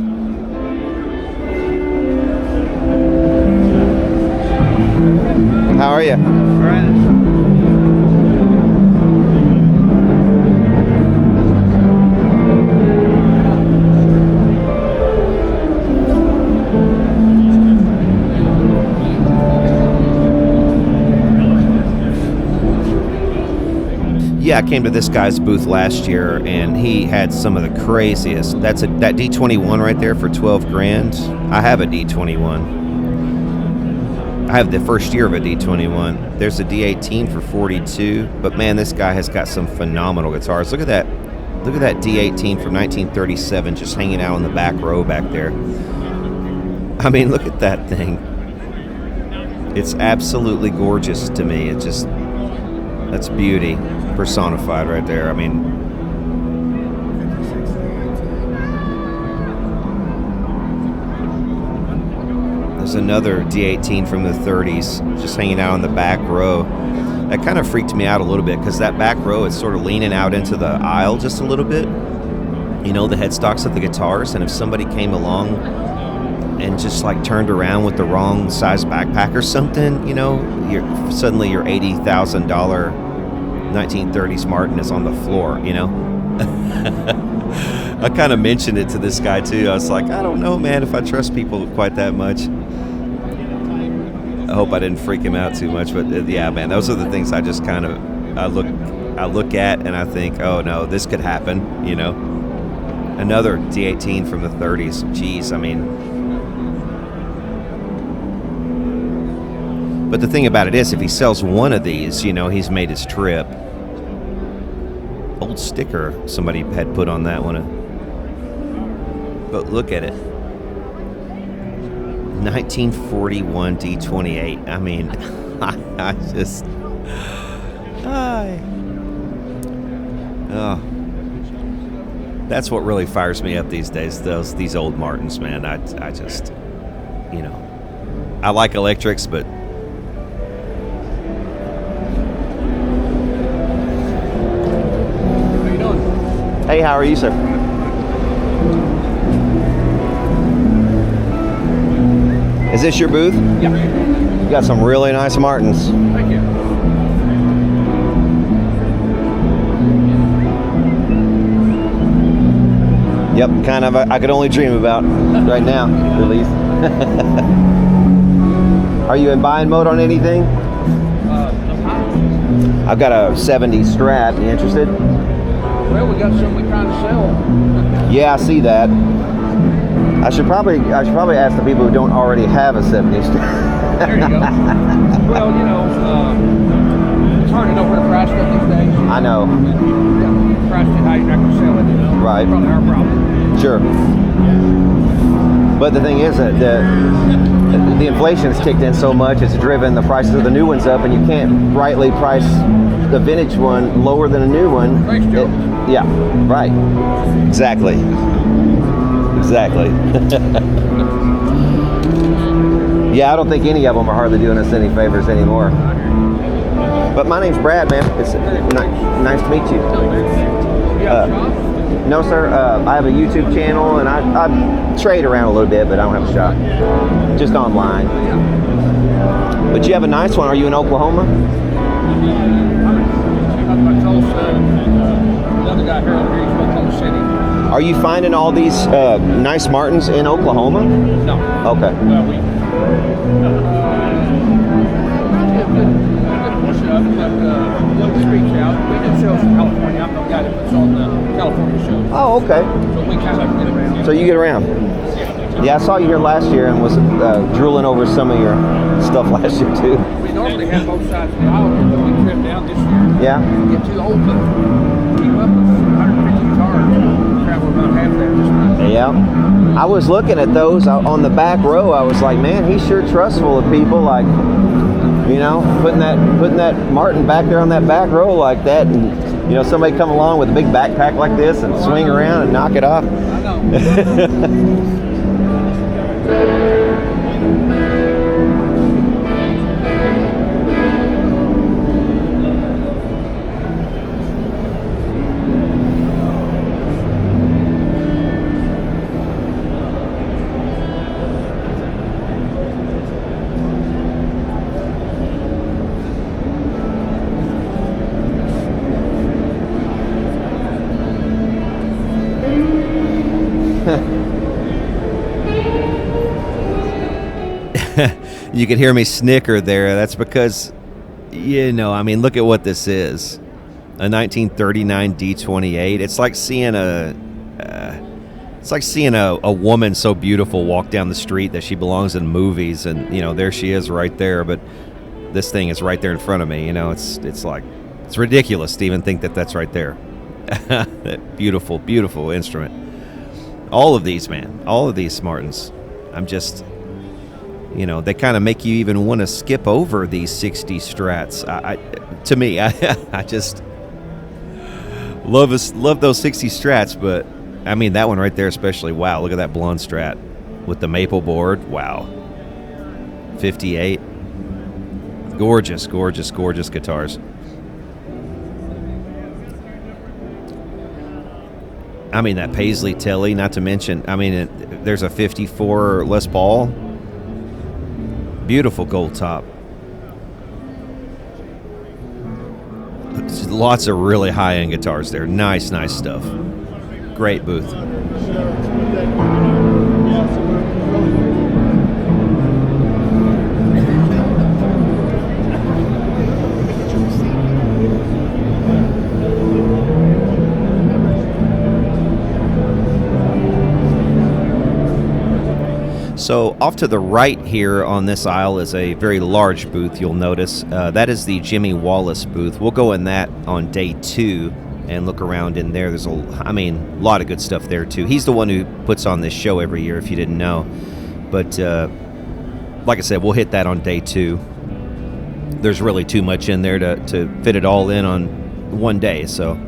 How are you? All right. Yeah, I came to this guy's booth last year, and he had some of the craziest. That D21 right there for 12 grand. I have a D21. I have the first year of a D21. There's a D18 for 42, but man, this guy has got some phenomenal guitars. Look at that D18 from 1937 just hanging out in the back row back there. I mean, look at that thing. It's absolutely gorgeous to me. It just, that's beauty personified right there. I mean, there's another D18 from the 30s just hanging out in the back row. That kind of freaked me out a little bit because that back row is sort of leaning out into the aisle just a little bit. You know, the headstocks of the guitars, and if somebody came along and just like turned around with the wrong size backpack or something, you know, suddenly your $80,000 1930s Martin is on the floor, you know. I kind of mentioned it to this guy too. I was like, I don't know, man, if I trust people quite that much. I hope I didn't freak him out too much, but yeah, man, those are the things I just kind of I look at and I think, oh no, this could happen, you know. Another D18 from the 30s. Jeez, I mean. But the thing about it is, if he sells one of these, you know, he's made his trip. Old sticker somebody had put on that one. But look at it. 1941 D28. I mean, I just... Oh. That's what really fires me up these days, these old Martins, man. I just, you know, I like electrics, but... Hey, how are you, sir? Is this your booth? Yeah. You got some really nice Martins. Thank you. Yep, kind of. I could only dream about right now, at least. Are you in buying mode on anything? I've got a 70 Strat. You interested? Well, we got some we're trying to sell. Yeah, I see that. I should probably ask the people who don't already have a 70 Strat. There you go. Well, you know, it's hard to know where to price price stuff these days. I know. Yeah, price too high, you're not going to sell it. You know? Right. Probably our problem. Sure. But the thing is that the inflation has kicked in so much, it's driven the prices of the new ones up, and you can't rightly price the vintage one lower than a new one. Thanks, Joe. Yeah, right. Exactly. Exactly. Yeah, I don't think any of them are hardly doing us any favors anymore. But my name's Brad, man. It's nice to meet you. No, sir. I have a YouTube channel, and I trade around a little bit, but I don't have a shop. Just online. But you have a nice one. Are you in Oklahoma? I'm Tulsa. Another guy here over here, he's from Tulsa City. Are you finding all these nice Martins in Oklahoma? No. Okay. Well, we good portion of it, but Ludwig reach out. We do shows in California. I'm the guy that puts on the California shows. Oh, okay. So we kind of get around. So you get around. Yeah, I saw you here last year and was drooling over some of your stuff last year too. We normally have both sides of the aisle, but we trimmed down this year. Yeah. Get too old to keep up with 150 guitars. Travel about half that this time. Yeah. I was looking at those on the back row. I was like, man, he's sure trustful of people. Like, you know, putting that Martin back there on that back row like that, and you know, somebody come along with a big backpack like this and swing around and knock it off. I know. You could hear me snicker there. That's because, you know, I mean, look at what this is. A 1939 D28. It's like seeing a woman so beautiful walk down the street that she belongs in movies, and you know, there she is right there. But this thing is right there in front of me. You know, it's like, it's ridiculous to even think that that's right there. That beautiful, beautiful instrument. All of these, man. All of these Martins. I'm just, you know, they kind of make you even want to skip over these 60 Strats. To me, I just love those 60 Strats, but I mean, that one right there especially. Wow, look at that blonde Strat with the maple board. Wow. 58. Gorgeous, gorgeous, gorgeous guitars. I mean, that Paisley Telly, not to mention, I mean, there's a 54 Les Paul. Beautiful gold top. Lots of really high-end guitars there. Nice, nice stuff. Great booth. So off to the right here on this aisle is a very large booth, you'll notice. That is the Jimmy Wallace booth. We'll go in that on day 2 and look around in there. There's a lot of good stuff there too. He's the one who puts on this show every year, if you didn't know. But like I said, we'll hit that on day 2. There's really too much in there to fit it all in on one day, so.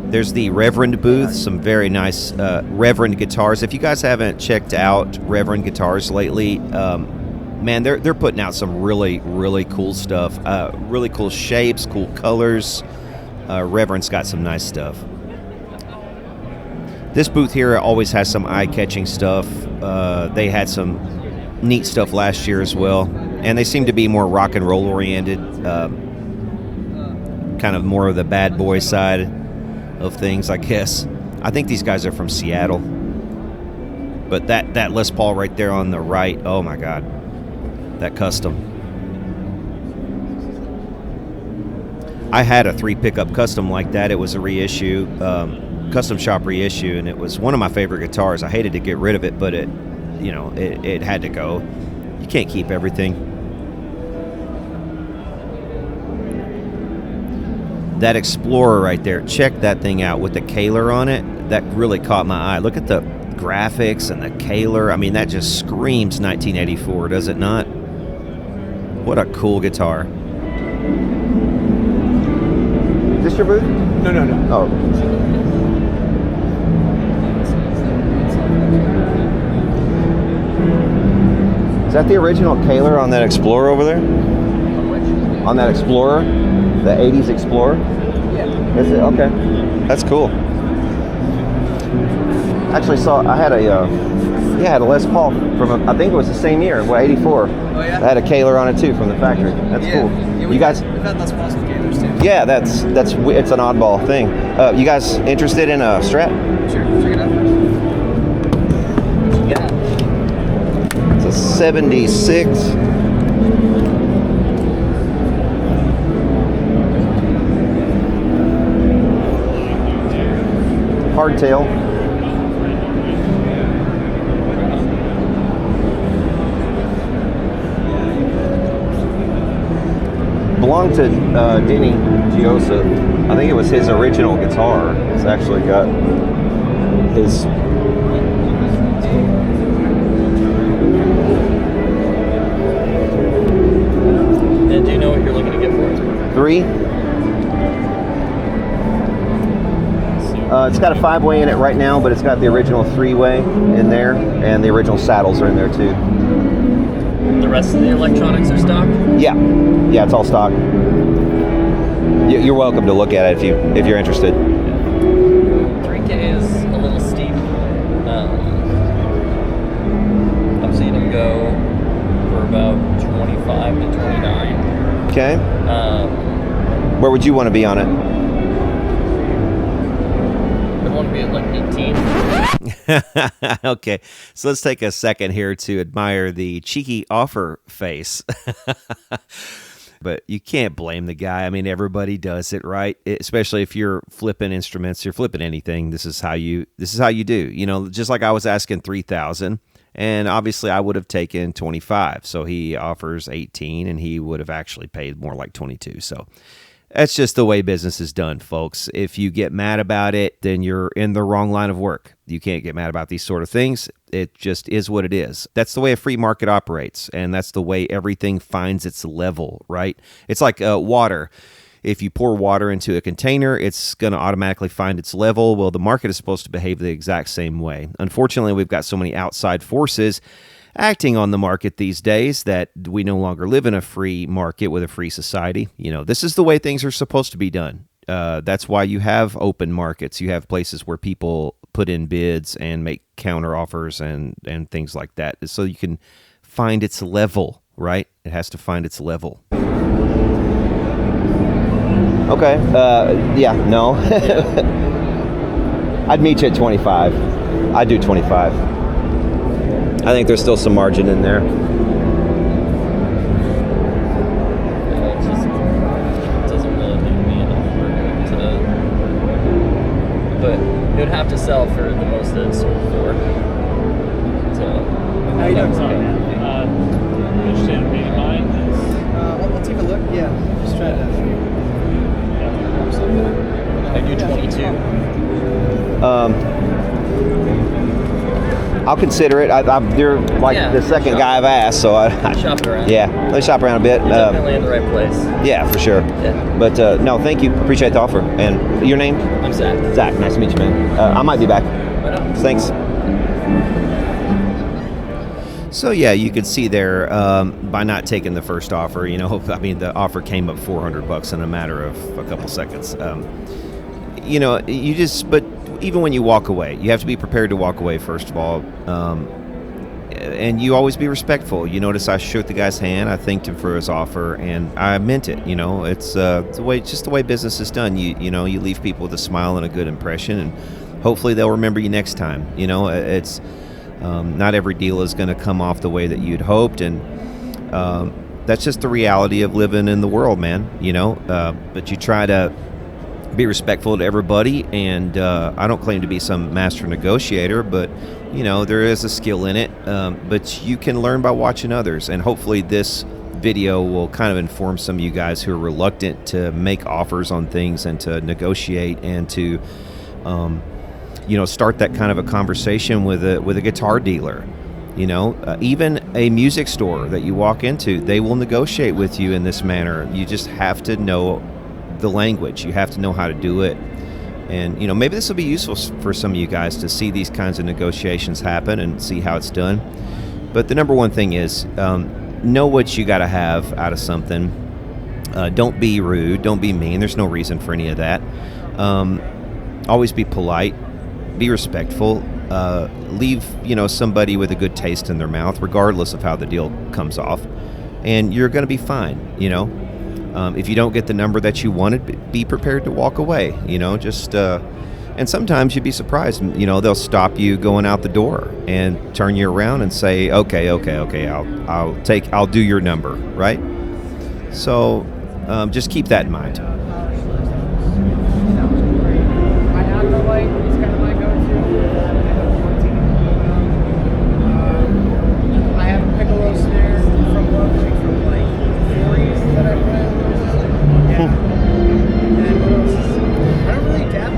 There's the Reverend booth, some very nice Reverend guitars. If you guys haven't checked out Reverend guitars lately, man, they're putting out some really, really cool stuff. Really cool shapes, cool colors. Reverend's got some nice stuff. This booth here always has some eye-catching stuff. They had some neat stuff last year as well. And they seem to be more rock and roll oriented. Kind of more of the bad boy side of things, I guess. I think these guys are from Seattle. But that Les Paul right there on the right, oh my God. That custom. I had a 3 pickup custom like that. It was a reissue, custom shop reissue, and it was one of my favorite guitars. I hated to get rid of it, but it had to go. You can't keep everything. that Explorer right there, check that thing out with the Kaler on it. That really caught my eye. Look at the graphics and the Kaler. I mean, that just screams 1984, does it not? What a cool guitar. Is this your booth? No. Oh. Is that the original Kaler on that Explorer over there? On which? On that Explorer? The 80s Explorer? Yeah. Is it? Okay. That's cool. Actually I had a Les Paul from, I think it was the same year, 84. Oh, yeah? I had a Kaler on it too from the factory. That's cool. Yeah, You guys? We've had Les Pauls with Kaylers too. Yeah, it's an oddball thing. You guys interested in a Strat? Sure, check it out. What you got? It's a 76. Hardtail. Belonged to Denny Giosa. I think it was his original guitar. It's actually got his. And do you know what you're looking to get for it? 3. It's got a 5-way in it right now, but it's got the original 3-way in there, and the original saddles are in there too. The rest of the electronics are stock? Yeah, it's all stock. You're welcome to look at it if you're interested. 3K is a little steep. I've seen them go for about 25 to 29. Okay. Where would you want to be on it? I want to be at like 18. Okay, so let's take a second here to admire the cheeky offer face. But you can't blame the guy. I mean, everybody does it, right? Especially if you're flipping instruments, you're flipping anything. This is how you do. You know, just like I was asking 3,000, and obviously I would have taken 25. So he offers 18, and he would have actually paid more like 22. So that's just the way business is done, folks. If you get mad about it, then you're in the wrong line of work. You can't get mad about these sort of things. It just is what it is. That's the way a free market operates, and that's the way everything finds its level, right? It's like water. If you pour water into a container, it's going to automatically find its level. Well, the market is supposed to behave the exact same way. Unfortunately, we've got so many outside forces acting on the market these days that we no longer live in a free market with a free society. You know, this is the way things are supposed to be done. That's why you have open markets. You have places where people put in bids and make counter offers and things like that. So you can find its level, right? It has to find its level. Okay. Yeah, no. I'd meet you at 25. I'd do 25. I think there's still some margin in there. It doesn't really leave me enough to, but it would have to sell for the most that it's sold for. So, how you doing, Tom? Interested in being mine? We'll take a look. Yeah, just try to. I do 22. I'll consider it. You're like the second guy I've asked, so I shop around. Yeah, let me shop around a bit. You're definitely in the right place. Yeah, for sure. Yeah. But no, thank you. Appreciate the offer. And your name? I'm Zach. Zach, nice to meet you, man. I might be back. Right on. Thanks. So yeah, you could see there by not taking the first offer, you know, I mean, the offer came up $400 in a matter of a couple seconds. You know, but even when you walk away, you have to be prepared to walk away, first of all. And you always be respectful. You notice I shook the guy's hand. I thanked him for his offer, and I meant it. You know, it's the way business is done. You know, you leave people with a smile and a good impression, and hopefully they'll remember you next time. You know, it's not every deal is going to come off the way that you'd hoped, and that's just the reality of living in the world, man. You know, but you try to be respectful to everybody, and I don't claim to be some master negotiator, but you know, there is a skill in it, but you can learn by watching others, and hopefully this video will kind of inform some of you guys who are reluctant to make offers on things and to negotiate and to, start that kind of a conversation with a guitar dealer. Even a music store that you walk into, they will negotiate with you in this manner. You just have to know the language. You have to know how to do it. And, maybe this will be useful for some of you guys to see these kinds of negotiations happen and see how it's done. But the number one thing is know what you got to have out of something. Don't be rude. Don't be mean. There's no reason for any of that. Always be polite. Be respectful. Leave, somebody with a good taste in their mouth, regardless of how the deal comes off. And you're going to be fine, If you don't get the number that you wanted, be prepared to walk away, and sometimes you'd be surprised, they'll stop you going out the door and turn you around and say, okay, I'll do your number, right? So just keep that in mind.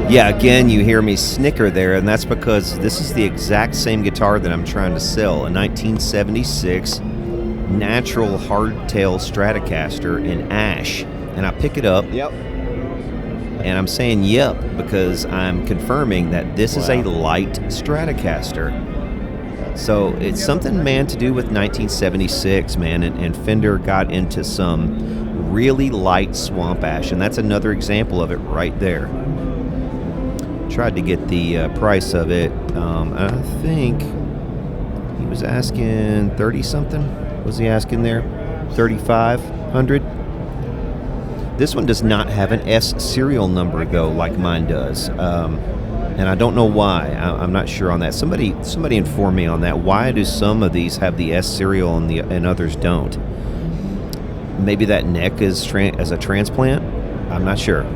Yeah, again, you hear me snicker there, and that's because this is the exact same guitar that I'm trying to sell, a 1976 natural hardtail Stratocaster in ash. And I pick it up, Yep. and I'm saying yep because I'm confirming that this is a light Stratocaster. So it's something, man, to do with 1976, man, and Fender got into some really light swamp ash, and that's another example of it right there. Tried to get the price of it. I think he was asking 30 something. Was he asking there? 3,500. This one does not have an S serial number though, like mine does, and I don't know why. I'm not sure on that. Somebody inform me on that. Why do some of these have the S serial and others don't? Maybe that neck is as a transplant. I'm not sure.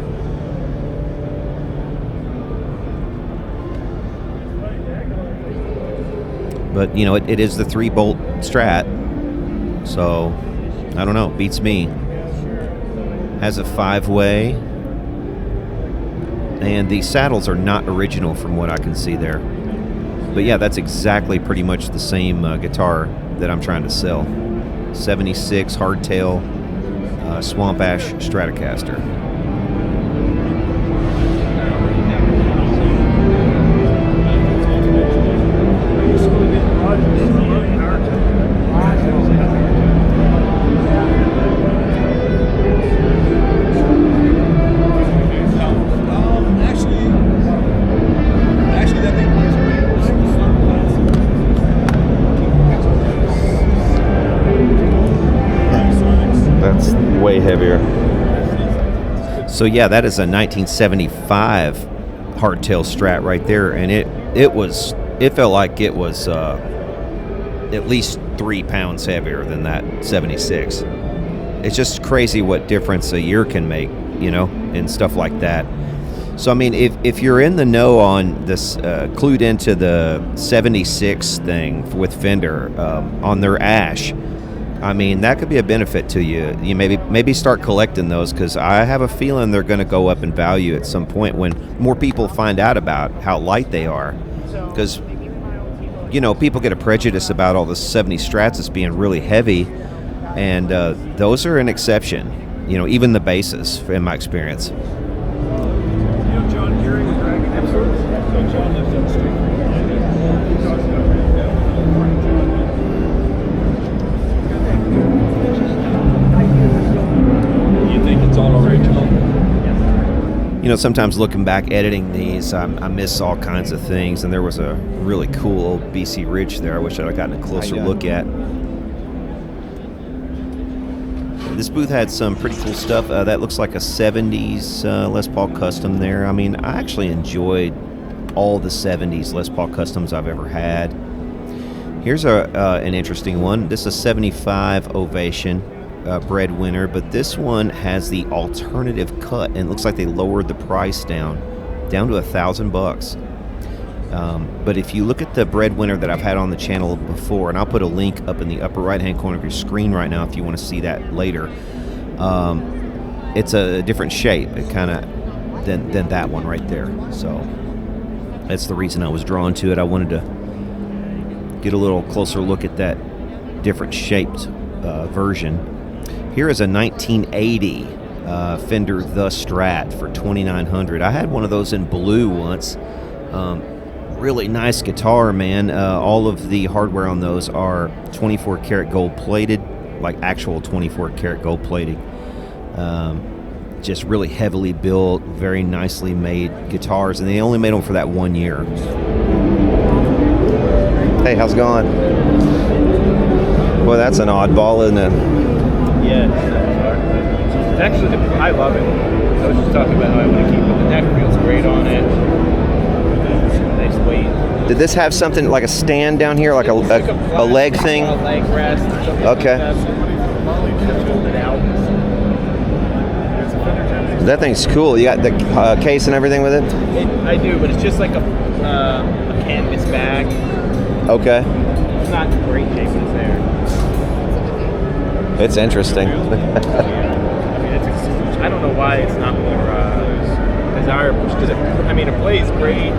But, it is the 3-bolt Strat, so, I don't know, beats me. Has a 5-way, and the saddles are not original from what I can see there. But yeah, that's exactly pretty much the same guitar that I'm trying to sell. 76 hardtail Swamp Ash Stratocaster. Heavier. So yeah, that is a 1975 hardtail Strat right there, and it felt like it was at least 3 pounds heavier than that 76. It's just crazy what difference a year can make, and stuff like that. So I mean, if you're in the know on this, clued into the 76 thing with Fender on their ash, I mean, that could be a benefit to you. You maybe start collecting those, because I have a feeling they're going to go up in value at some point when more people find out about how light they are. Because, people get a prejudice about all the 70 Strats as being really heavy, and those are an exception. Even the basses, in my experience. John Gearing is dragging episodes. So John lives on the street. He talks about You think it's all original? Sometimes looking back, editing these, I miss all kinds of things, and there was a really cool old BC Ridge there I wish I'd have gotten a closer look at. This booth had some pretty cool stuff. That looks like a 70s Les Paul Custom there. I mean, I actually enjoyed all the 70s Les Paul Customs I've ever had. Here's an interesting one. This is a 75 Ovation Breadwinner, but this one has the alternative cut, and it looks like they lowered the price down to $1,000. But if you look at the Breadwinner that I've had on the channel before, and I'll put a link up in the upper right-hand corner of your screen right now if you want to see that later, it's a different shape, it kind of than that one right there. So that's the reason I was drawn to it. I wanted to get a little closer look at that different shaped version. Here is a 1980 Fender The Strat for $2,900. I had one of those in blue once. Really nice guitar, man. All of the hardware on those are 24 karat gold plated, like actual 24 karat gold plating. Just really heavily built, very nicely made guitars, and they only made them for that 1 year. Hey, how's it going? Boy, that's an oddball, isn't it? Yeah, it's actually, I love it. I was just talking about how I want to keep it. The neck feels great on it. Nice weight. Did this have something like a stand down here, like a leg thing? A leg rest. Okay. That thing's cool. You got the case and everything with it? I do, but it's just like a canvas bag. Okay. It's not great shape, but it's there. It's interesting. I mean, I don't know why it's not more desirable. Because it plays great.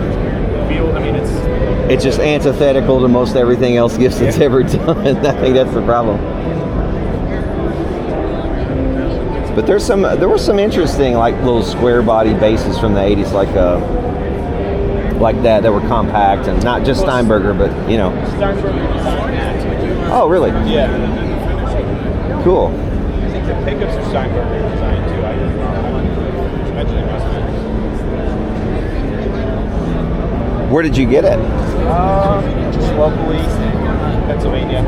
It's just antithetical to most everything else Gibson's ever done. I think that's the problem. But there were some interesting like little square body basses from the 80s, like that were compact and not just Steinberger, but you know. Steinberger designed that. Oh, really? Yeah. Cool. I think the pickups are Steinberger designed too. I didn't know. Imagine it must be. Where did you get it? Just locally, Pennsylvania.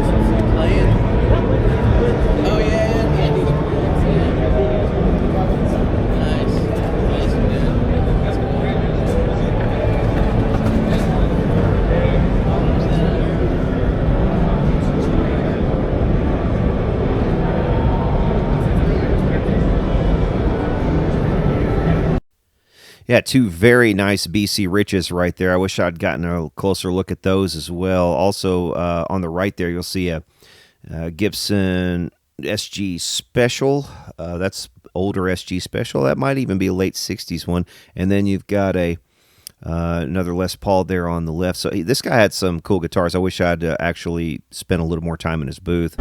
Oh yeah. Yeah, two very nice BC Riches right there. I wish I'd gotten a closer look at those as well. Also, on the right there, you'll see a Gibson SG Special. That's older SG Special. That might even be a late 60s one. And then you've got another Les Paul there on the left. So this guy had some cool guitars. I wish I'd actually spent a little more time in his booth.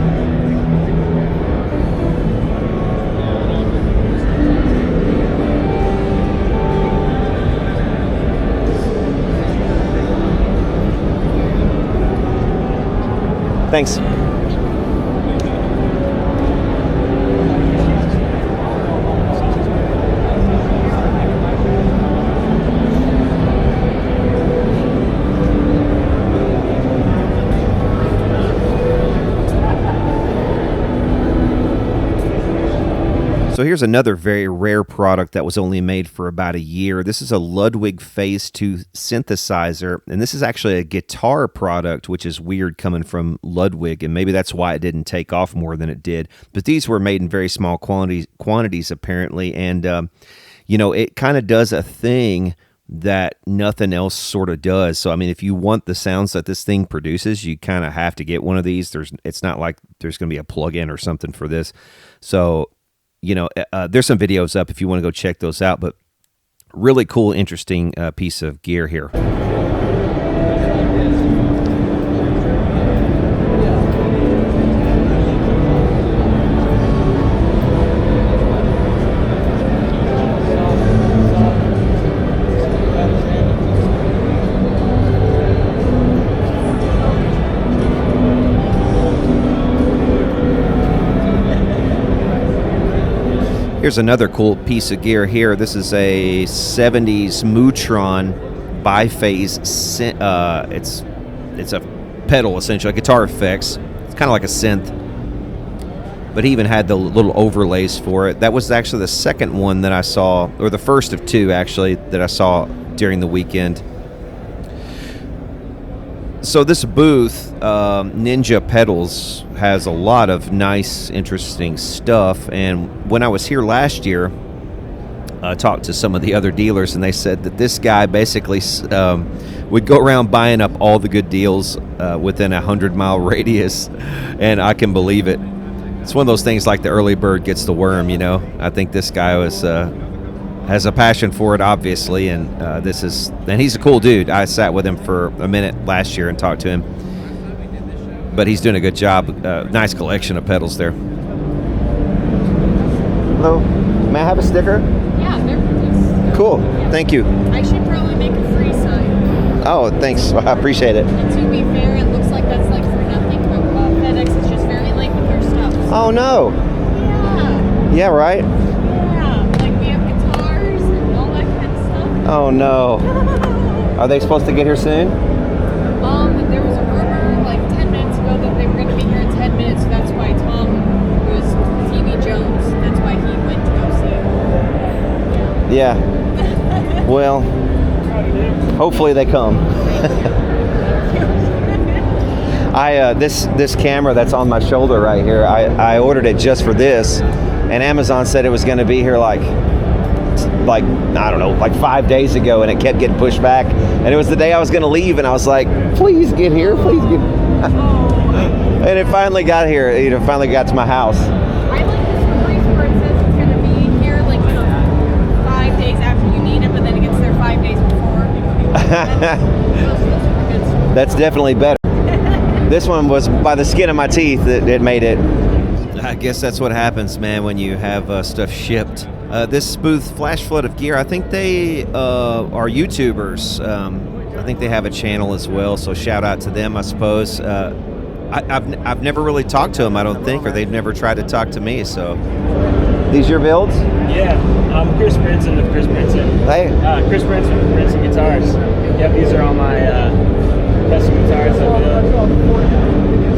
Thanks. So here's another very rare product that was only made for about a year. This is a Ludwig Phase 2 synthesizer, and this is actually a guitar product, which is weird coming from Ludwig, and maybe that's why it didn't take off more than it did. But these were made in very small quantities apparently, and you know, it kind of does a thing that nothing else sort of does. So I mean, if you want the sounds that this thing produces, you kind of have to get one of these. It's not like there's going to be a plug-in or something for this. So you know, there's some videos up if you want to go check those out, but really cool, interesting piece of gear here. Here's another cool piece of gear here. This is a 70s Mu-Tron Biphase. It's a pedal, essentially, guitar effects. It's kind of like a synth. But he even had the little overlays for it. That was actually the second one that I saw, or the first of two, actually, that I saw during the weekend. So this booth, Ninja Pedals, has a lot of nice, interesting stuff. And when I was here last year, talked to some of the other dealers, and they said that this guy basically would go around buying up all the good deals within a 100-mile radius, and I can believe it. It's one of those things like the early bird gets the worm, you know. I think this guy has a passion for it, obviously, and he's a cool dude. I sat with him for a minute last year and talked to him, but he's doing a good job. Nice collection of pedals there. Hello, may I have a sticker? Yeah, they're pretty Cool, thank you. I should probably make a free sign. Oh, thanks, I appreciate it. And to be fair, it looks like that's like for nothing, but FedEx is just very late with their stuff. Oh no. Yeah. Yeah, right? Yeah, like we have guitars and all that kind of stuff. Oh no. Are they supposed to get here soon? There was a rumor like 10 minutes ago that they were going to be here in 10 minutes, so that's why Tom was TV Jones. That's why he went to go see it. Yeah. Well, hopefully they come. This camera that's on my shoulder right here, I ordered it just for this, and Amazon said it was going to be here like I don't know, like 5 days ago, and it kept getting pushed back, and it was the day I was going to leave, and I was like, please get here, please get and it finally got here, you know, finally got to my house. I like the stories where it says it's going to be here like 5 days after you need it, but then it gets there 5 days before. That's definitely better. This one was by the skin of my teeth that it made it. I guess that's what happens, man, when you have stuff shipped. This smooth flash flood of gear, I think they are YouTubers. I think they have a channel as well, so shout out to them, I suppose. I've never really talked to them, I don't think, or they've never tried to talk to me, so. These your builds? Yeah, I'm Chris Brinson of Chris Brinson. Hey. Chris Brinson of Brinson Guitars. Yep, these are all my custom guitars I build.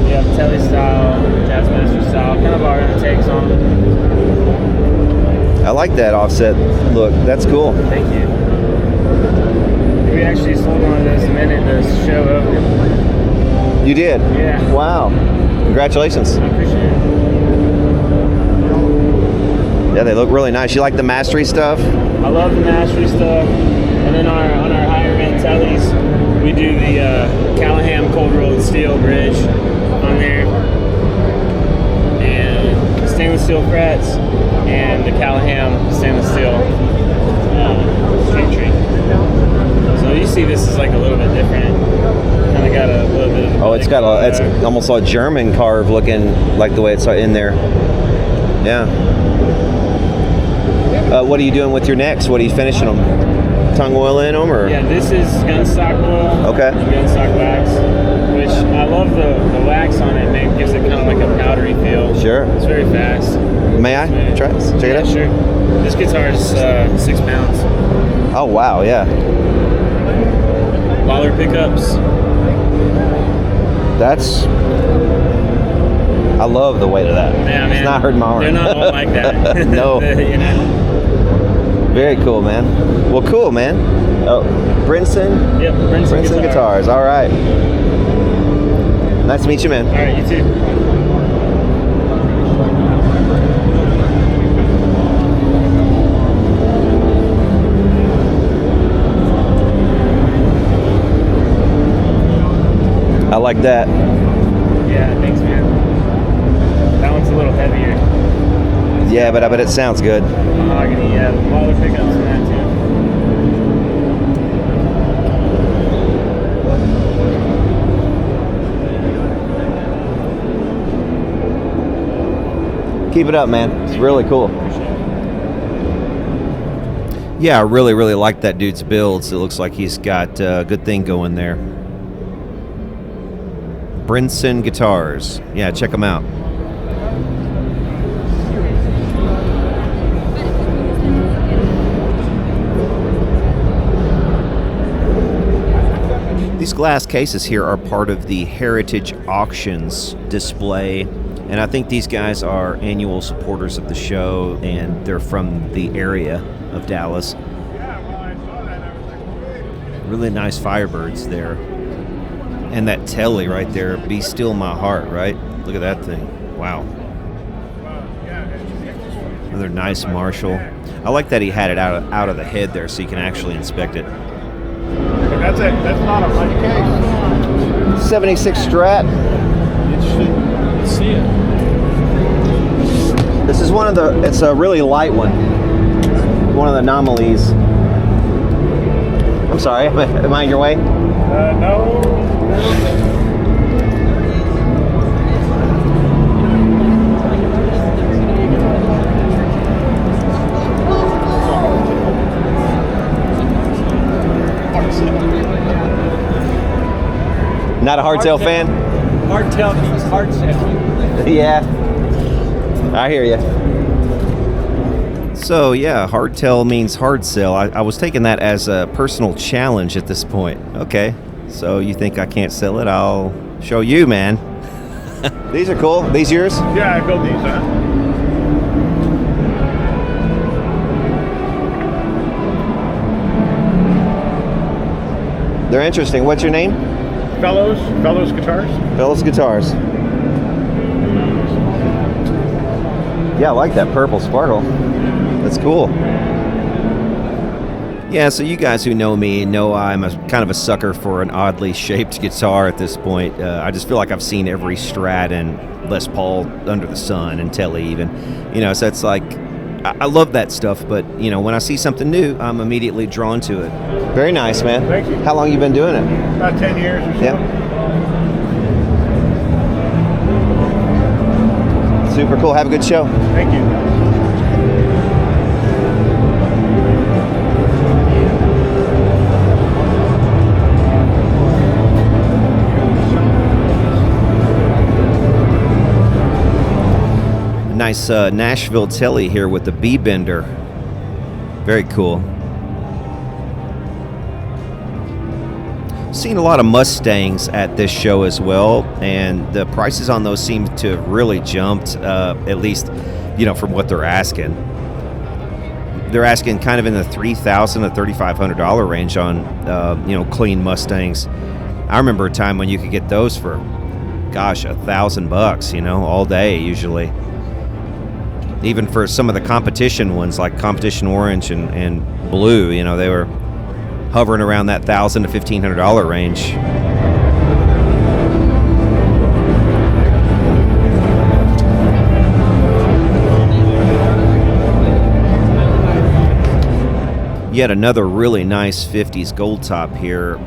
We have Telly style, Jazzmaster style, kind of our own takes on them. I like that offset look. That's cool. Thank you. We actually sold one of those a minute to show over. You did? Yeah. Wow. Congratulations. I appreciate it. Yeah, they look really nice. You like the mastery stuff? I love the mastery stuff. And then on our higher end tellies, we do the Callahan cold rolled steel bridge on there, and stainless steel frets, and the Callahan stainless steel string tree. So you see this is like a little bit different. Kind of got a little bit of. Oh, it's almost a German carve looking like the way it's in there. Yeah. What are you doing with your necks? What are you finishing them? Tongue oil in them, or? Yeah, this is gunstock oil. Okay. Gunstock wax, which I love the wax on it. Man, it gives it kind of like a powdery feel. Sure. It's very fast. May I try this? Check it out. Sure. This guitar is 6 pounds. Oh wow, yeah. Lawler pickups. I love the weight of that. Yeah, man. It's not hurting my arm. They're not all like that. No. You know. Very cool, man. Well, cool, man. Oh, Brinson? Yep, Brinson Guitars. All right. Nice to meet you, man. All right, you too. I like that. Yeah, thanks, man. That one's a little heavier. Yeah, but I bet it sounds good. Mahogany, yeah. Lawler pickups in that too. Keep it up, man. It's really cool. Yeah, I really, really like that dude's builds. It looks like he's got a good thing going there. Brinson Guitars. Yeah, check them out. These glass cases here are part of the Heritage Auctions display, and I think these guys are annual supporters of the show, and they're from the area of Dallas. Really nice Firebirds there. And that telly right there, Be Still My Heart, right? Look at that thing. Wow. Another nice Marshall. I like that he had it out of the head there so you can actually inspect it. That's it. That's not a money case. 76 Strat. Let's see it. This is one of the, it's a really light one. One of the anomalies. I'm sorry, am I in your way? No. Not a hardtail fan? Hardtail means hardsell. Yeah, I hear you. So yeah, hardtail means hard sell. I was taking that as a personal challenge at this point. Okay, so you think I can't sell it? I'll show you, man. These are cool. These yours? Yeah, I built these, huh? They're interesting. What's your name? Fellows Guitars. Fellows Guitars. Yeah, I like that purple sparkle. That's cool. Yeah, so you guys who know me know I'm kind of a sucker for an oddly shaped guitar at this point. I just feel like I've seen every Strat and Les Paul under the sun, and Telly even. You know, so it's like, I love that stuff, but, you know, when I see something new, I'm immediately drawn to it. Very nice, man. Thank you. How long you been doing it? About 10 years or so. Yep. Super cool. Have a good show. Thank you. Nice Nashville Telly here with the B-Bender. Very cool. Seen a lot of Mustangs at this show as well, and the prices on those seem to have really jumped, at least, you know, from what they're asking. They're asking kind of in the $3,000 to $3,500 range on, you know, clean Mustangs. I remember a time when you could get those for, gosh, $1,000, you know, all day usually. Even for some of the competition ones, like Competition Orange and Blue, you know, they were hovering around that $1,000 to $1,500 range. Yet another really nice 50s gold top here.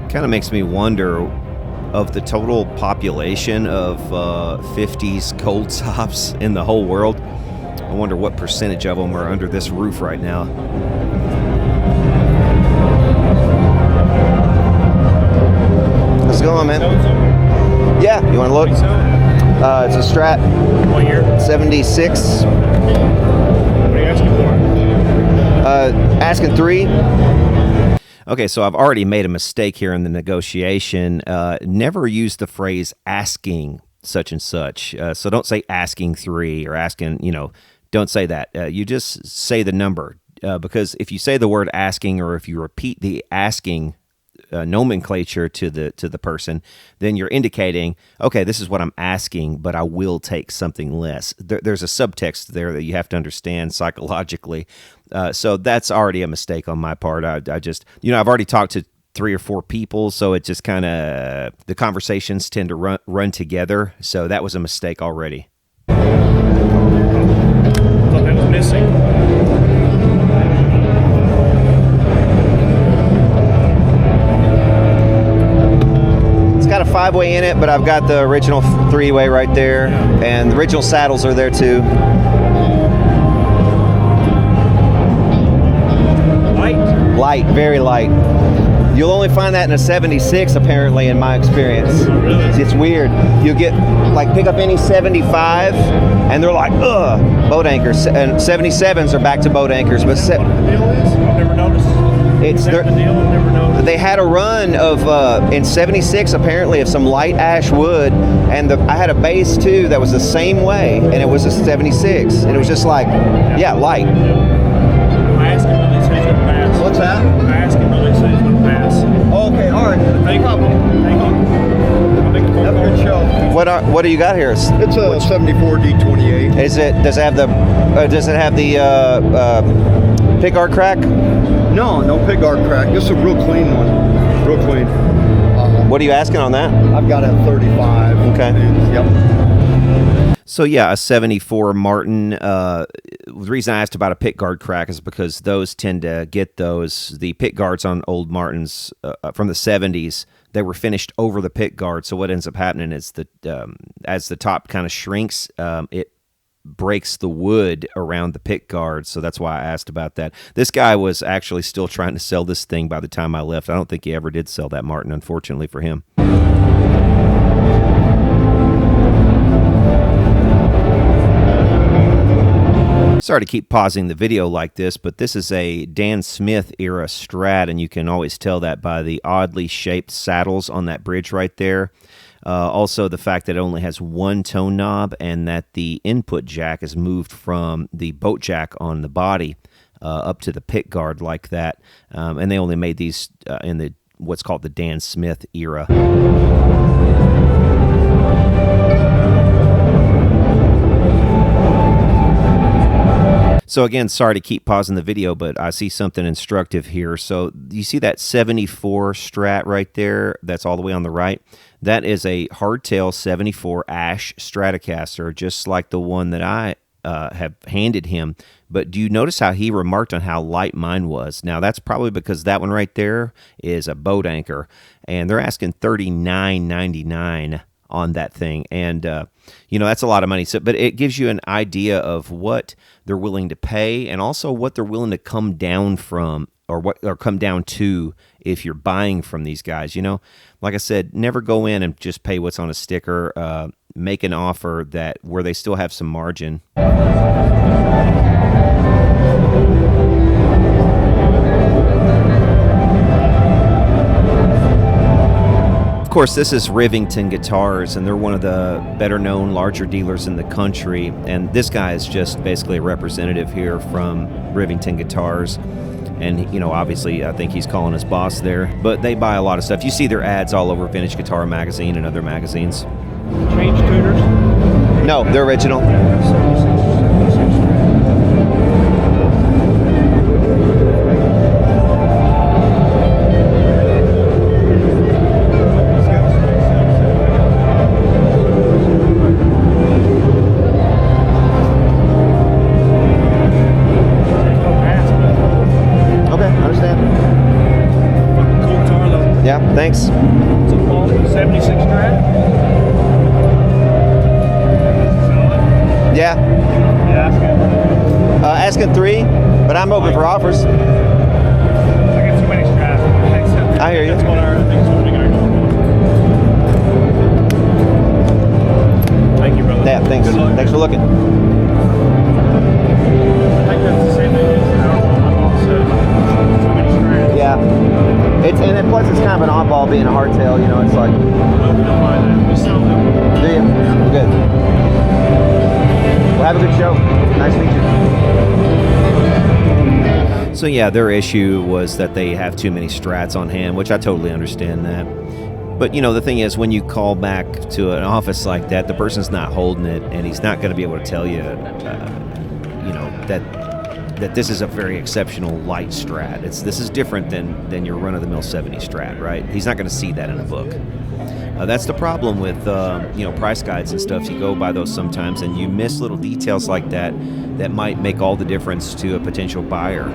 Kind of makes me wonder, of the total population of 50s gold tops in the whole world, I wonder what percentage of them are under this roof right now. What's going on, man? Yeah, you want to look? It's a Strat. What year? 76. What are you asking for? Asking 3. Okay, so I've already made a mistake here in the negotiation. Never use the phrase asking such and such. So don't say asking 3 or asking, you know, don't say that. You just say the number. Because if you say the word asking, or if you repeat the asking nomenclature to the person, then you're indicating, okay, this is what I'm asking, but I will take something less. There's a subtext there that you have to understand psychologically. So that's already a mistake on my part. I just, you know, I've already talked to 3 or 4 people, so it just kind of, the conversations tend to run together. So that was a mistake already. Thought that was missing. It's got a 5-way in it, but I've got the original 3-way right there, and the original saddles are there too. Light, very light. You'll only find that in a 76, apparently, in my experience. Oh, really? It's weird. You get, like, pick up any 75, and they're like, ugh, boat anchors. And 77s are back to boat anchors. But What the deal is? I've never noticed. It's Is that the deal? I've never noticed. They had a run of, in 76, apparently, of some light ash wood, and I had a bass, too, that was the same way, and it was a 76. And it was just like, yeah, light. I asked him when they say he's going to pass. What's that? I asked him when they say he's going to pass. Okay, all right. Thank you. Thank you. I'll make a phone call. Have a good show. What do you got here? It's a 74 D28. Does it have the pickguard crack? No pickguard crack. This is a real clean one. Real clean. What are you asking on that? I've got a 35. Okay. Yep. So yeah, a 74 Martin. The reason I asked about a pickguard crack is because those tend to get the pickguards on old Martins from the 70s. They were finished over the pickguard. So what ends up happening is that as the top kind of shrinks, it breaks the wood around the pickguard. So that's why I asked about that. This guy was actually still trying to sell this thing by the time I left. I don't think he ever did sell that Martin, unfortunately for him. Sorry to keep pausing the video like this, but this is a Dan Smith era Strat, and you can always tell that by the oddly shaped saddles on that bridge right there. Also, the fact that it only has one tone knob and that the input jack is moved from the boat jack on the body up to the pick guard like that. And they only made these in the what's called the Dan Smith era. So again, sorry to keep pausing the video, but I see something instructive here. So you see that 74 Strat right there? That's all the way on the right. That is a Hardtail 74 Ash Stratocaster, just like the one that I have handed him. But do you notice how he remarked on how light mine was? Now, that's probably because that one right there is a boat anchor, and they're asking $39.99 on that thing, and you know, that's a lot of money. So, but it gives you an idea of what they're willing to pay, and also what they're willing to come down from, or come down to if you're buying from these guys. You know, like I said, never go in and just pay what's on a sticker. Make an offer that where they still have some margin. Of course, this is Rivington Guitars, and they're one of the better-known, larger dealers in the country. And this guy is just basically a representative here from Rivington Guitars. And, you know, obviously, I think he's calling his boss there. But they buy a lot of stuff. You see their ads all over Vintage Guitar Magazine and other magazines. Change tuners? No, they're original. Yeah, thanks. It's a 76 Strat. Yeah. Asking 3, but I'm open for offers. I get too many Strats. I hear you. That's one of our things we're going to. Thank you, brother. Yeah, thanks. Thanks for looking. I think that's the same thing as our also. Too many Strats. Yeah. And plus it's kind of an oddball being a hardtail, you know, it's like... No, we don't mind that. We sell them. Do you? Good. Well, have a good show. Nice to meet you. So yeah, their issue was that they have too many Strats on hand, which I totally understand that. But, you know, the thing is, when you call back to an office like that, the person's not holding it, and he's not going to be able to tell you, you know, that this is a very exceptional light Strat. This is different than your run-of-the-mill 70 Strat, right? He's not going to see that in a book. That's the problem with you know, price guides and stuff. You go by those sometimes, and you miss little details like that that might make all the difference to a potential buyer.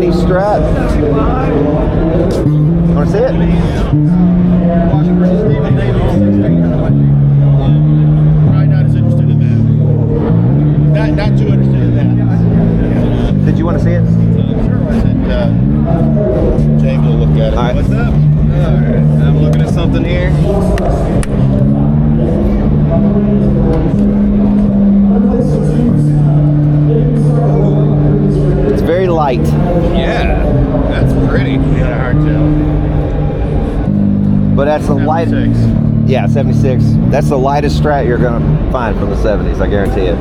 Strat. Want to see it? that's the light. 76. Yeah, 76. That's the lightest Strat you're going to find from the 70s, I guarantee it.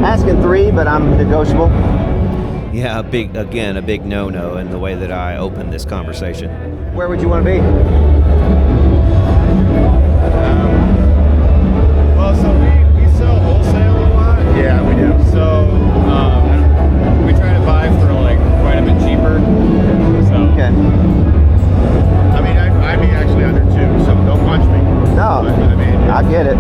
Asking 3, but I'm negotiable. Yeah, a big no-no in the way that I opened this conversation. Where would you want to be? Well, so we sell wholesale a lot. Yeah, we do. So we try to buy for like quite a bit cheaper. So Okay. I mean, I'd be actually under 2, so don't punch me. No, But, I mean, I get it.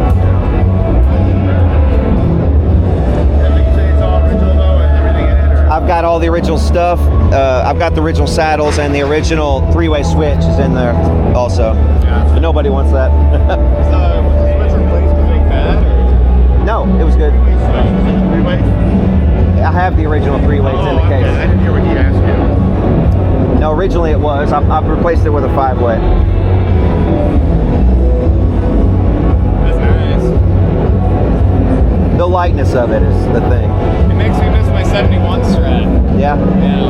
you say it's all original though, and everything in it, or? I've got all the original stuff. I've got the original saddles, and the original 3-way switch is in there also. Yeah. But nobody wants that. was the switch replacement thing bad? Or? No, it was good. Three-way? I have the original 3-ways in the okay. I case. didn't hear what he asked you. No, originally it was. I've replaced it with a 5-way. That's nice. The lightness of it is the thing. It makes me miss my 71 Strat. Yeah. Yeah.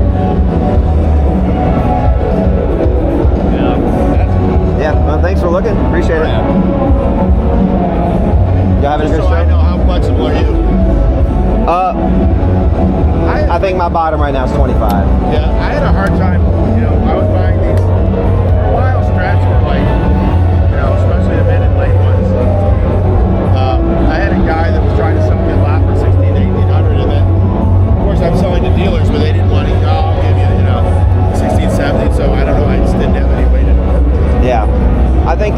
Yeah. Well, thanks for looking. Appreciate it. You having a Just good so show? I know, how flexible are you? I think my bottom right now is 25. Yeah, I had a hard time, I was buying these, for a while Strats were like, especially the mid and late ones. I had a guy that was trying to sell me a lot for 16 to 1800, and then, of course, I'm selling to dealers, but they didn't want to, I'll give you, 16, 17, so I don't know, I just didn't have any way to. Yeah. I think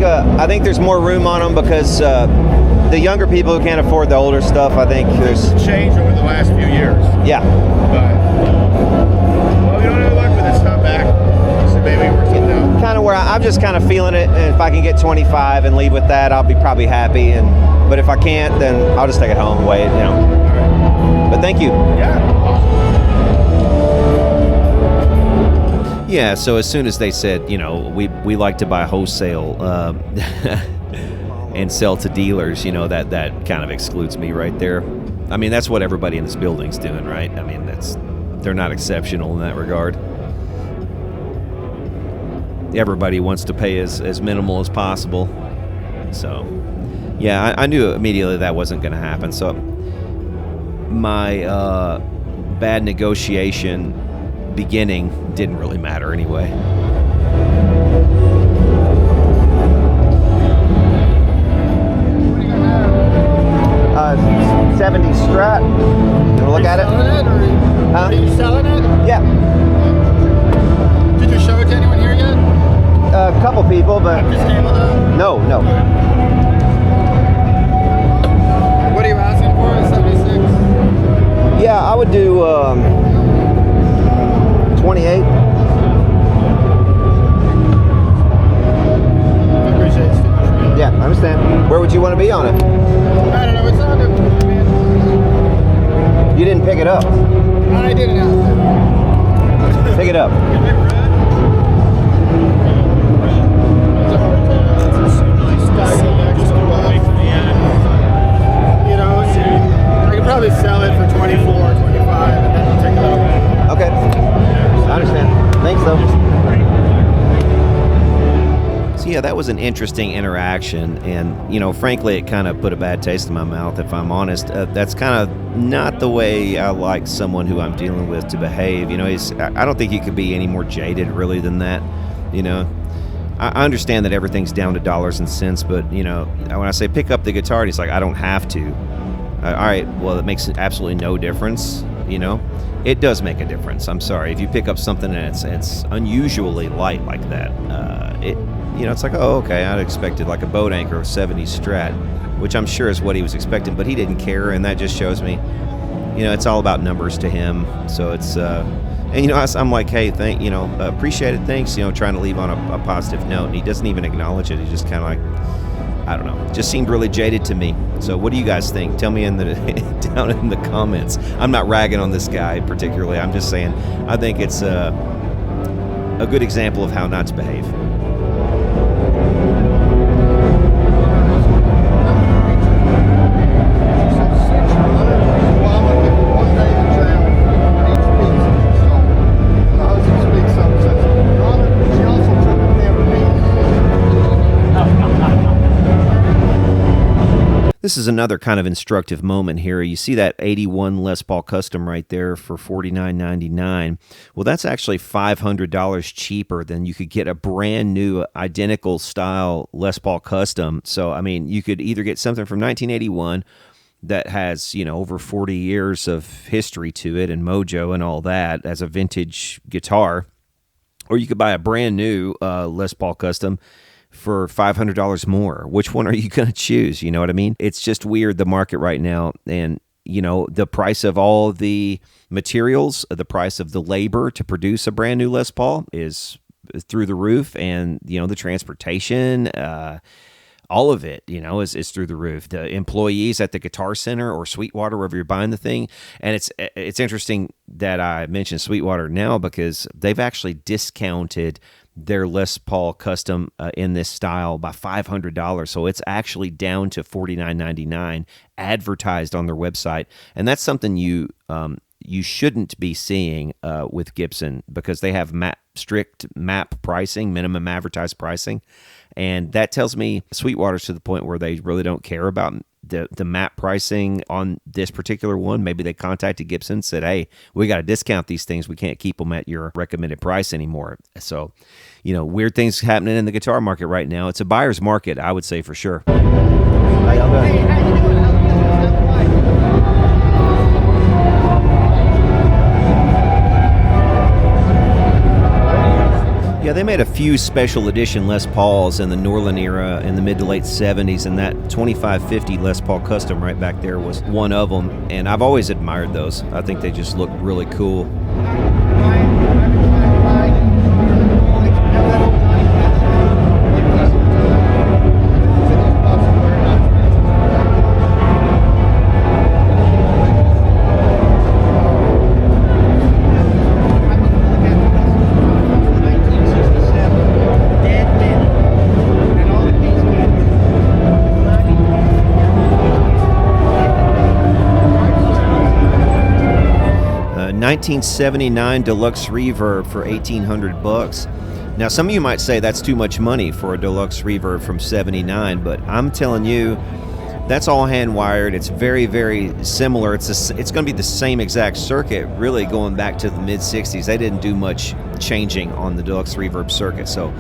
there's more room on them because the younger people who can't afford the older stuff, I think there's Changed over the last few years. Yeah. But, well, we don't have luck with this stuff back, so maybe we're something out. kind of where I'm just kind of feeling it. And if I can get 25 and leave with that, I'll be probably happy. But if I can't, then I'll just take it home and wait, But thank you. Yeah. Yeah, so as soon as they said, we like to buy wholesale and sell to dealers, that kind of excludes me right there. I mean, that's what everybody in this building's doing, right? I mean, they're not exceptional in that regard. Everybody wants to pay as minimal as possible. So, yeah, I knew immediately that wasn't going to happen. So my bad negotiation beginning didn't really matter anyway. 70 Strat. You want to look at it? Are you selling it? Yeah. Did you show it to anyone here yet? A couple people, but Just came with it? no. What are you asking for? 76? Yeah, I would do 28. I appreciate it. Yeah, I understand. Where would you want to be on it? I don't know. It's on it. You didn't pick it up. I didn't ask. Pick it up. I could probably sell it for 24, 25, and then take it over. Okay. I understand. Thanks, though. So, yeah, that was an interesting interaction. And, frankly, it kind of put a bad taste in my mouth, if I'm honest. That's kind of not the way I like someone who I'm dealing with to behave. I don't think he could be any more jaded, really, than that. I understand that everything's down to dollars and cents, but, when I say pick up the guitar, and he's like, I don't have to. All right, well, it makes absolutely no difference, It does make a difference. I'm sorry. If you pick up something and it's unusually light like that, it's like, oh, okay, I'd expected like a boat anchor or 70 Strat, which I'm sure is what he was expecting, but he didn't care, and that just shows me, it's all about numbers to him. So it's, I'm like, hey, appreciate it, thanks, trying to leave on a positive note, and he doesn't even acknowledge it. He just kind of like, I don't know, just seemed really jaded to me. So what do you guys think? Tell me down in the comments. I'm not ragging on this guy particularly. I'm just saying I think it's a good example of how not to behave. This is another kind of instructive moment here. You see that 81 Les Paul Custom right there for $49.99. Well, that's actually $500 cheaper than you could get a brand new identical style Les Paul Custom. So, I mean, you could either get something from 1981 that has, you know, over 40 years of history to it and mojo and all that as a vintage guitar, or you could buy a brand new Les Paul Custom for $500 more. Which one are you going to choose? You know what I mean? It's just weird, the market right now. And, you know, the price of all the materials, the price of the labor to produce a brand new Les Paul is through the roof. And, you know, the transportation, all of it, you know, is through the roof. The employees at the Guitar Center or Sweetwater, wherever you're buying the thing. And it's interesting that I mentioned Sweetwater now because they've actually discounted their Les Paul Custom in this style by $500. So it's actually down to $49.99 advertised on their website. And that's something you shouldn't be seeing with Gibson because they have strict MAP pricing, minimum advertised pricing. And that tells me Sweetwater's to the point where they really don't care about the MAP pricing on this particular one. Maybe they contacted Gibson and said, hey, we got to discount these things. We can't keep them at your recommended price anymore. So, you know, weird things happening in the guitar market right now. It's a buyer's market, I would say, for sure. Yeah, they made a few special edition Les Pauls in the Norland era in the mid to late 70s, and that 2550 Les Paul Custom right back there was one of them, and I've always admired those. I think they just look really cool. 1979 Deluxe Reverb for $1,800. Now, some of you might say that's too much money for a Deluxe Reverb from '79, but I'm telling you, that's all hand wired. It's very, very similar. It's going to be the same exact circuit, really going back to the mid '60s. They didn't do much changing on the Deluxe Reverb circuit, so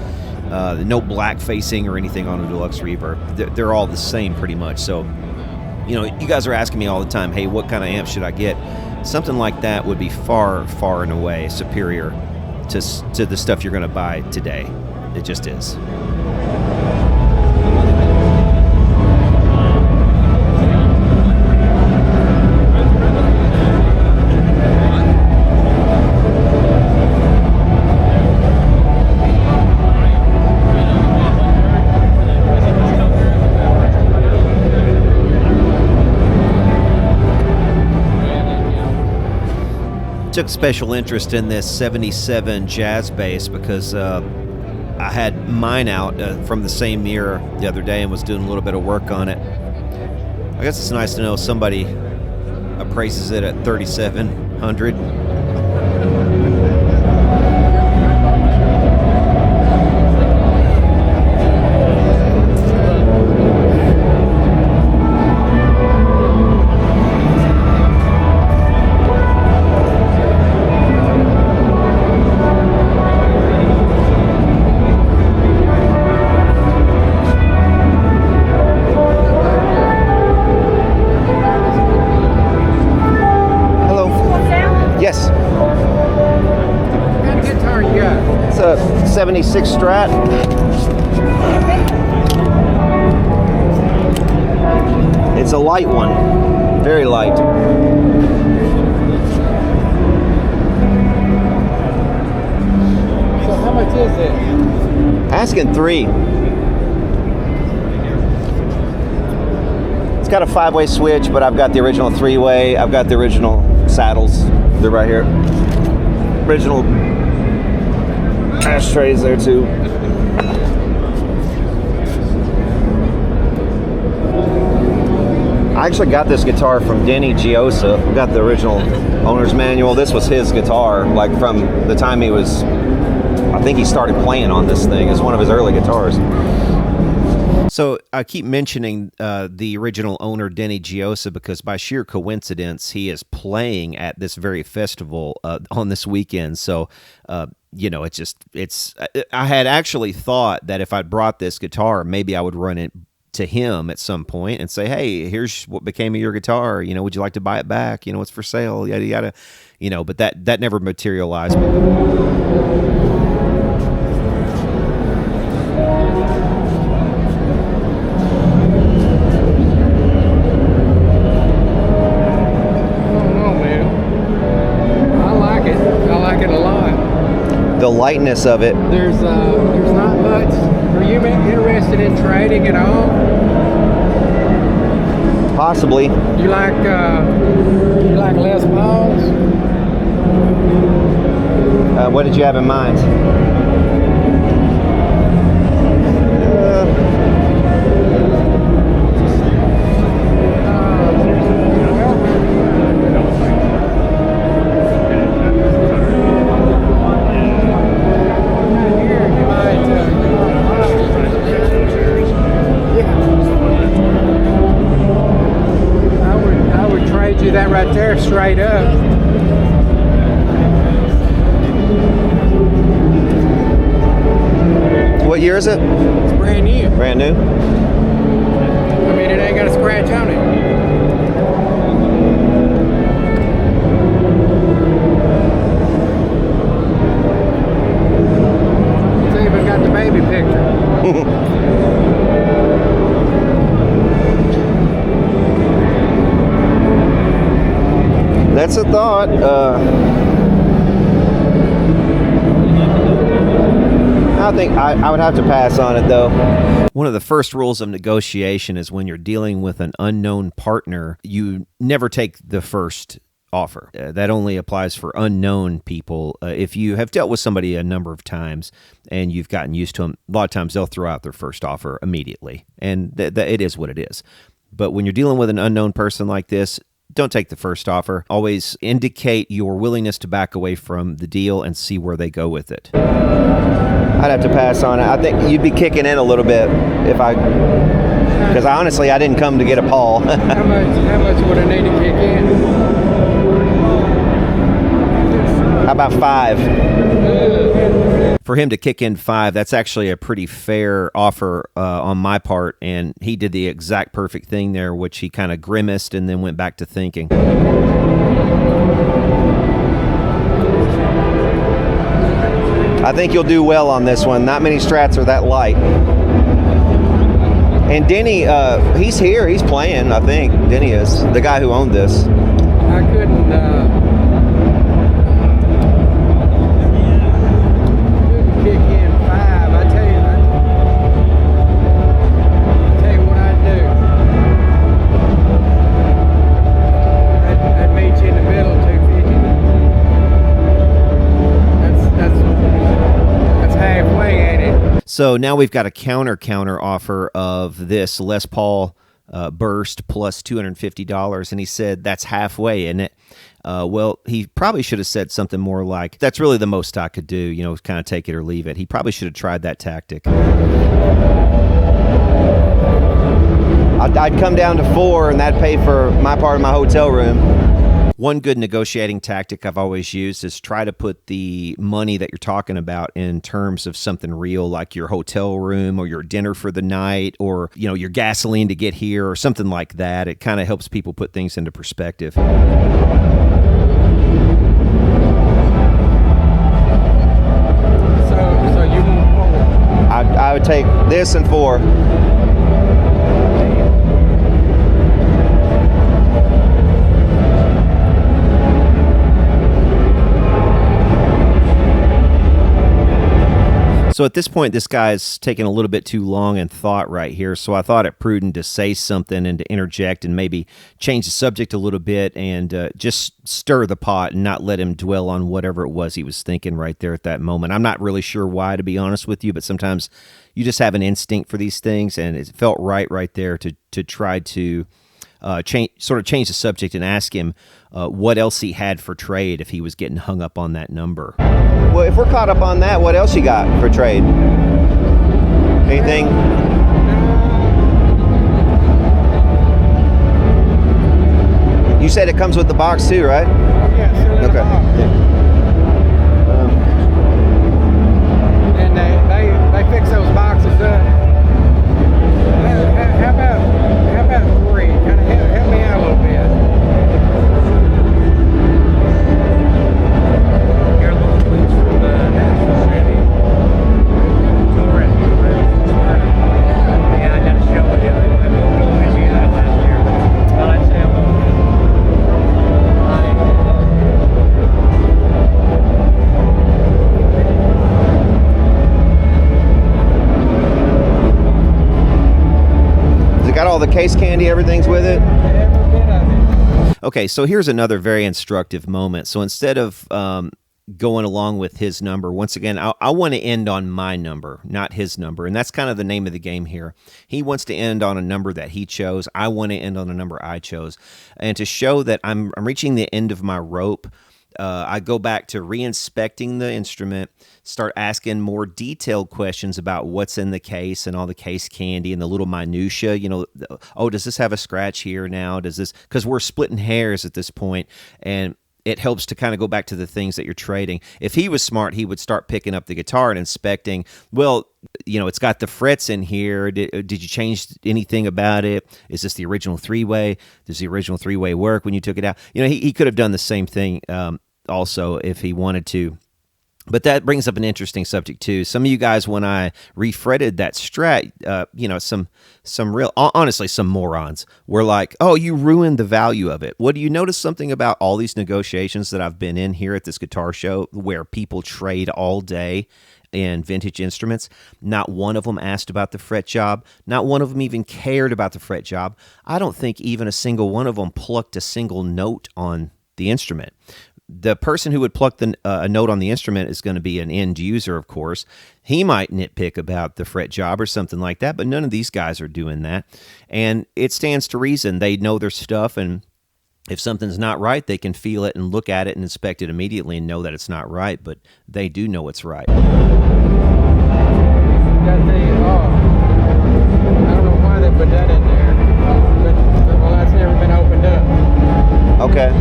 no black facing or anything on a Deluxe Reverb. They're all the same pretty much. So, you know, you guys are asking me all the time, hey, what kind of amp should I get? Something like that would be far, far and away superior to the stuff you're going to buy today. It just is. Took special interest in this 77 Jazz Bass because I had mine out from the same year the other day and was doing a little bit of work on it. I guess it's nice to know somebody appraises it at $3,700. Yes. What kind of guitar you got? It's a 76 Strat. It's a light one. Very light. So how much is it? Asking $3,000. It's got a 5-way switch, but I've got the original 3-way. I've got the original saddles. They're right here. Original ashtrays there too. I actually got this guitar from Denny Giosa. I got the original owner's manual. This was his guitar, like from the time he was, I think he started playing on this thing. It's one of his early guitars. So I keep mentioning the original owner, Denny Giosa, because by sheer coincidence, he is playing at this very festival on this weekend. So, you know, I had actually thought that if I brought this guitar, maybe I would run it to him at some point and say, hey, here's what became of your guitar. You know, would you like to buy it back? You know, it's for sale, yada, yada. You know, but that never materialized. The lightness of it. There's not much. Are you interested in trading at all? Possibly. You like Les Pauls? What did you have in mind? That right there straight up. What year is it? It's brand new. Brand new? I mean, it ain't got a scratch on it. It's even got the baby picture. That's a thought. I think I would have to pass on it, though. One of the first rules of negotiation is when you're dealing with an unknown partner, you never take the first offer. That only applies for unknown people. If you have dealt with somebody a number of times and you've gotten used to them, a lot of times they'll throw out their first offer immediately. And it is what it is. But when you're dealing with an unknown person like this, don't take the first offer. Always indicate your willingness to back away from the deal and see where they go with it. I'd have to pass on it. I think you'd be kicking in a little bit because honestly, I didn't come to get a Paul. How much would I need to kick in? How about 5? For him to kick in 5, that's actually a pretty fair offer on my part, and he did the exact perfect thing there, which he kind of grimaced and then went back to thinking. I think you'll do well on this one. Not many Strats are that light. And Denny, he's here. He's playing, I think. Denny is, the guy who owned this. I couldn't kick in 5. I tell you what I'd do. I'd meet you in the middle, 250. That's halfway, ain't it? So now we've got a counter offer of this Les Paul burst plus $250, and he said that's halfway, isn't it? Well, he probably should have said something more like, that's really the most I could do, you know, kind of take it or leave it. He probably should have tried that tactic. I'd come down to 4, and that'd pay for my part of my hotel room. One good negotiating tactic I've always used is try to put the money that you're talking about in terms of something real, like your hotel room or your dinner for the night, or, you know, your gasoline to get here or something like that. It kind of helps people put things into perspective. So you want 4? I would take this and 4. So at this point, this guy's taking a little bit too long in thought right here, so I thought it prudent to say something and to interject and maybe change the subject a little bit and just stir the pot and not let him dwell on whatever it was he was thinking right there at that moment. I'm not really sure why, to be honest with you, but sometimes you just have an instinct for these things, and it felt right there to try to change the subject and ask him what else he had for trade if he was getting hung up on that number. Well, if we're caught up on that, what else you got for trade? Anything? said it comes with the box too, right? Yeah, still in the box. And they fix those boxes up. How about 3? Kind of help me out a little bit. Here are little tweets from the Nashville City. Tunerette. Yeah, I got a show with him. I moved over to that last year. Well, I'd say got all the case candy, everything's with it? Okay, so here's another very instructive moment. So instead of going along with his number, once again, I want to end on my number, not his number. And that's kind of the name of the game here. He wants to end on a number that he chose. I want to end on a number I chose. And to show that I'm reaching the end of my rope, I go back to re-inspecting the instrument, start asking more detailed questions about what's in the case and all the case candy and the little minutia. You know, oh, does this have a scratch here now? Does this, because we're splitting hairs at this point, and it helps to kind of go back to the things that you're trading. If he was smart, he would start picking up the guitar and inspecting, well, you know, it's got the frets in here. Did you change anything about it? Is this the original 3-way? Does the original 3-way work when you took it out? You know, he could have done the same thing also if he wanted to. But that brings up an interesting subject too. Some of you guys, when I refretted that Strat, you know, some real, honestly, some morons were like, "Oh, you ruined the value of it." Well, do you notice something about all these negotiations that I've been in here at this guitar show, where people trade all day in vintage instruments? Not one of them asked about the fret job. Not one of them even cared about the fret job. I don't think even a single one of them plucked a single note on the instrument. The person who would pluck a note on the instrument is going to be an end user, of course. He might nitpick about the fret job or something like that, but none of these guys are doing that. And it stands to reason. They know their stuff, and if something's not right, they can feel it and look at it and inspect it immediately and know that it's not right, but they do know it's right. Got the, I don't know why they put that in there, but well, that's never been opened up. Okay.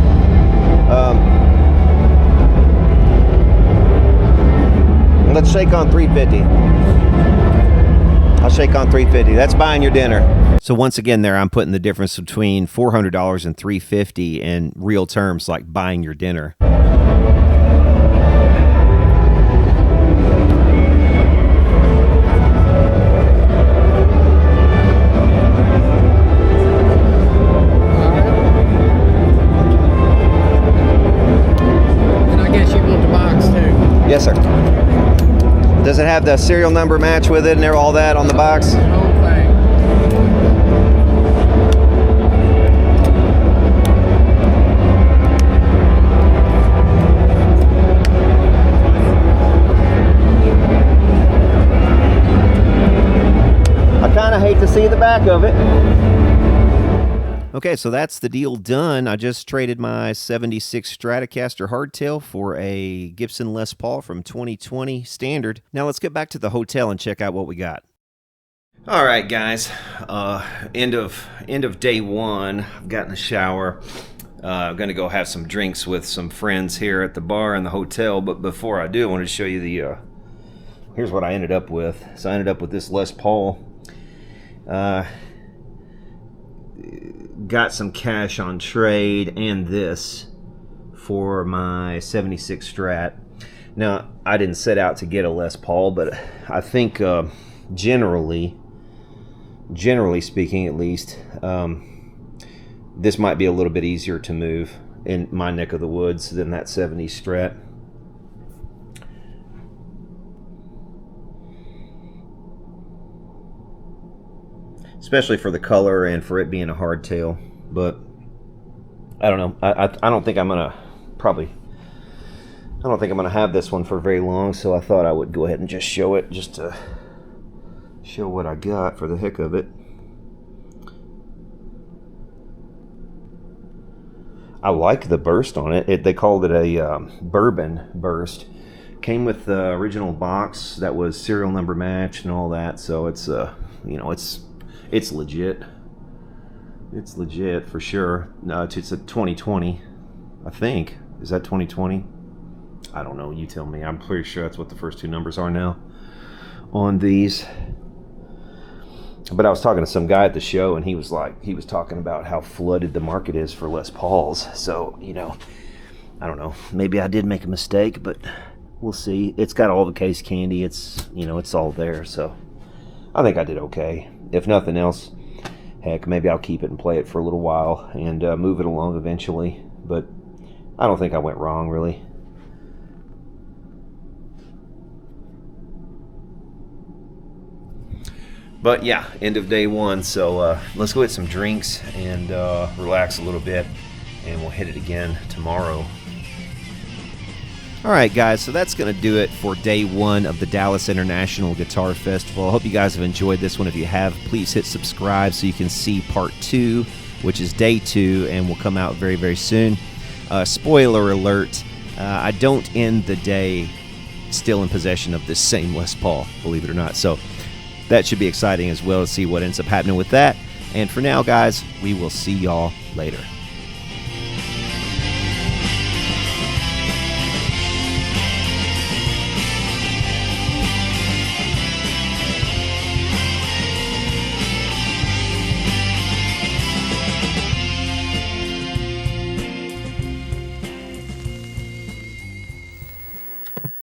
Let's shake on 350. I'll shake on 350. That's buying your dinner. So once again there, I'm putting the difference between $400 and $350 in real terms, like buying your dinner. And I guess you want the box too. Yes, sir. Does it have the serial number match with it and all that on the box? The whole thing. I kind of hate to see the back of it. Okay, so that's the deal done. I just traded my 76 Stratocaster hardtail for a Gibson Les Paul from 2020 standard. Now let's get back to the hotel and check out what we got. All right, guys. End of day one. I've gotten a shower. I'm going to go have some drinks with some friends here at the bar in the hotel. But before I do, I want to show you the. Here's what I ended up with. So I ended up with this Les Paul. Got some cash on trade and this for my 76 Strat. Now, I didn't set out to get a Les Paul, but I think generally speaking at least, this might be a little bit easier to move in my neck of the woods than that 70 Strat. Especially for the color and for it being a hardtail, but I don't know. I don't think I'm gonna have this one for very long, so I thought I would go ahead and just show it, just to show what I got for the heck of it. I like the burst on it. They called it a bourbon burst. Came with the original box that was serial number matched and all that, so it's you know, it's legit. It's legit for sure. No, it's a 2020, I think. Is that 2020? I don't know. You tell me. I'm pretty sure that's what the first two numbers are now on these. But I was talking to some guy at the show, and he was talking about how flooded the market is for Les Pauls. So, you know, I don't know. Maybe I did make a mistake, but we'll see. It's got all the case candy. It's, you know, it's all there. So I think I did okay. If nothing else, heck, maybe I'll keep it and play it for a little while and move it along eventually. But I don't think I went wrong, really. But yeah, end of day one, so let's go get some drinks and relax a little bit, and we'll hit it again tomorrow. Alright guys, so that's going to do it for day one of the Dallas International Guitar Festival. I hope you guys have enjoyed this one. If you have, please hit subscribe so you can see part 2, which is day 2, and will come out very, very soon. Spoiler alert, I don't end the day still in possession of this same Les Paul, believe it or not. So that should be exciting as well to see what ends up happening with that. And for now, guys, we will see y'all later.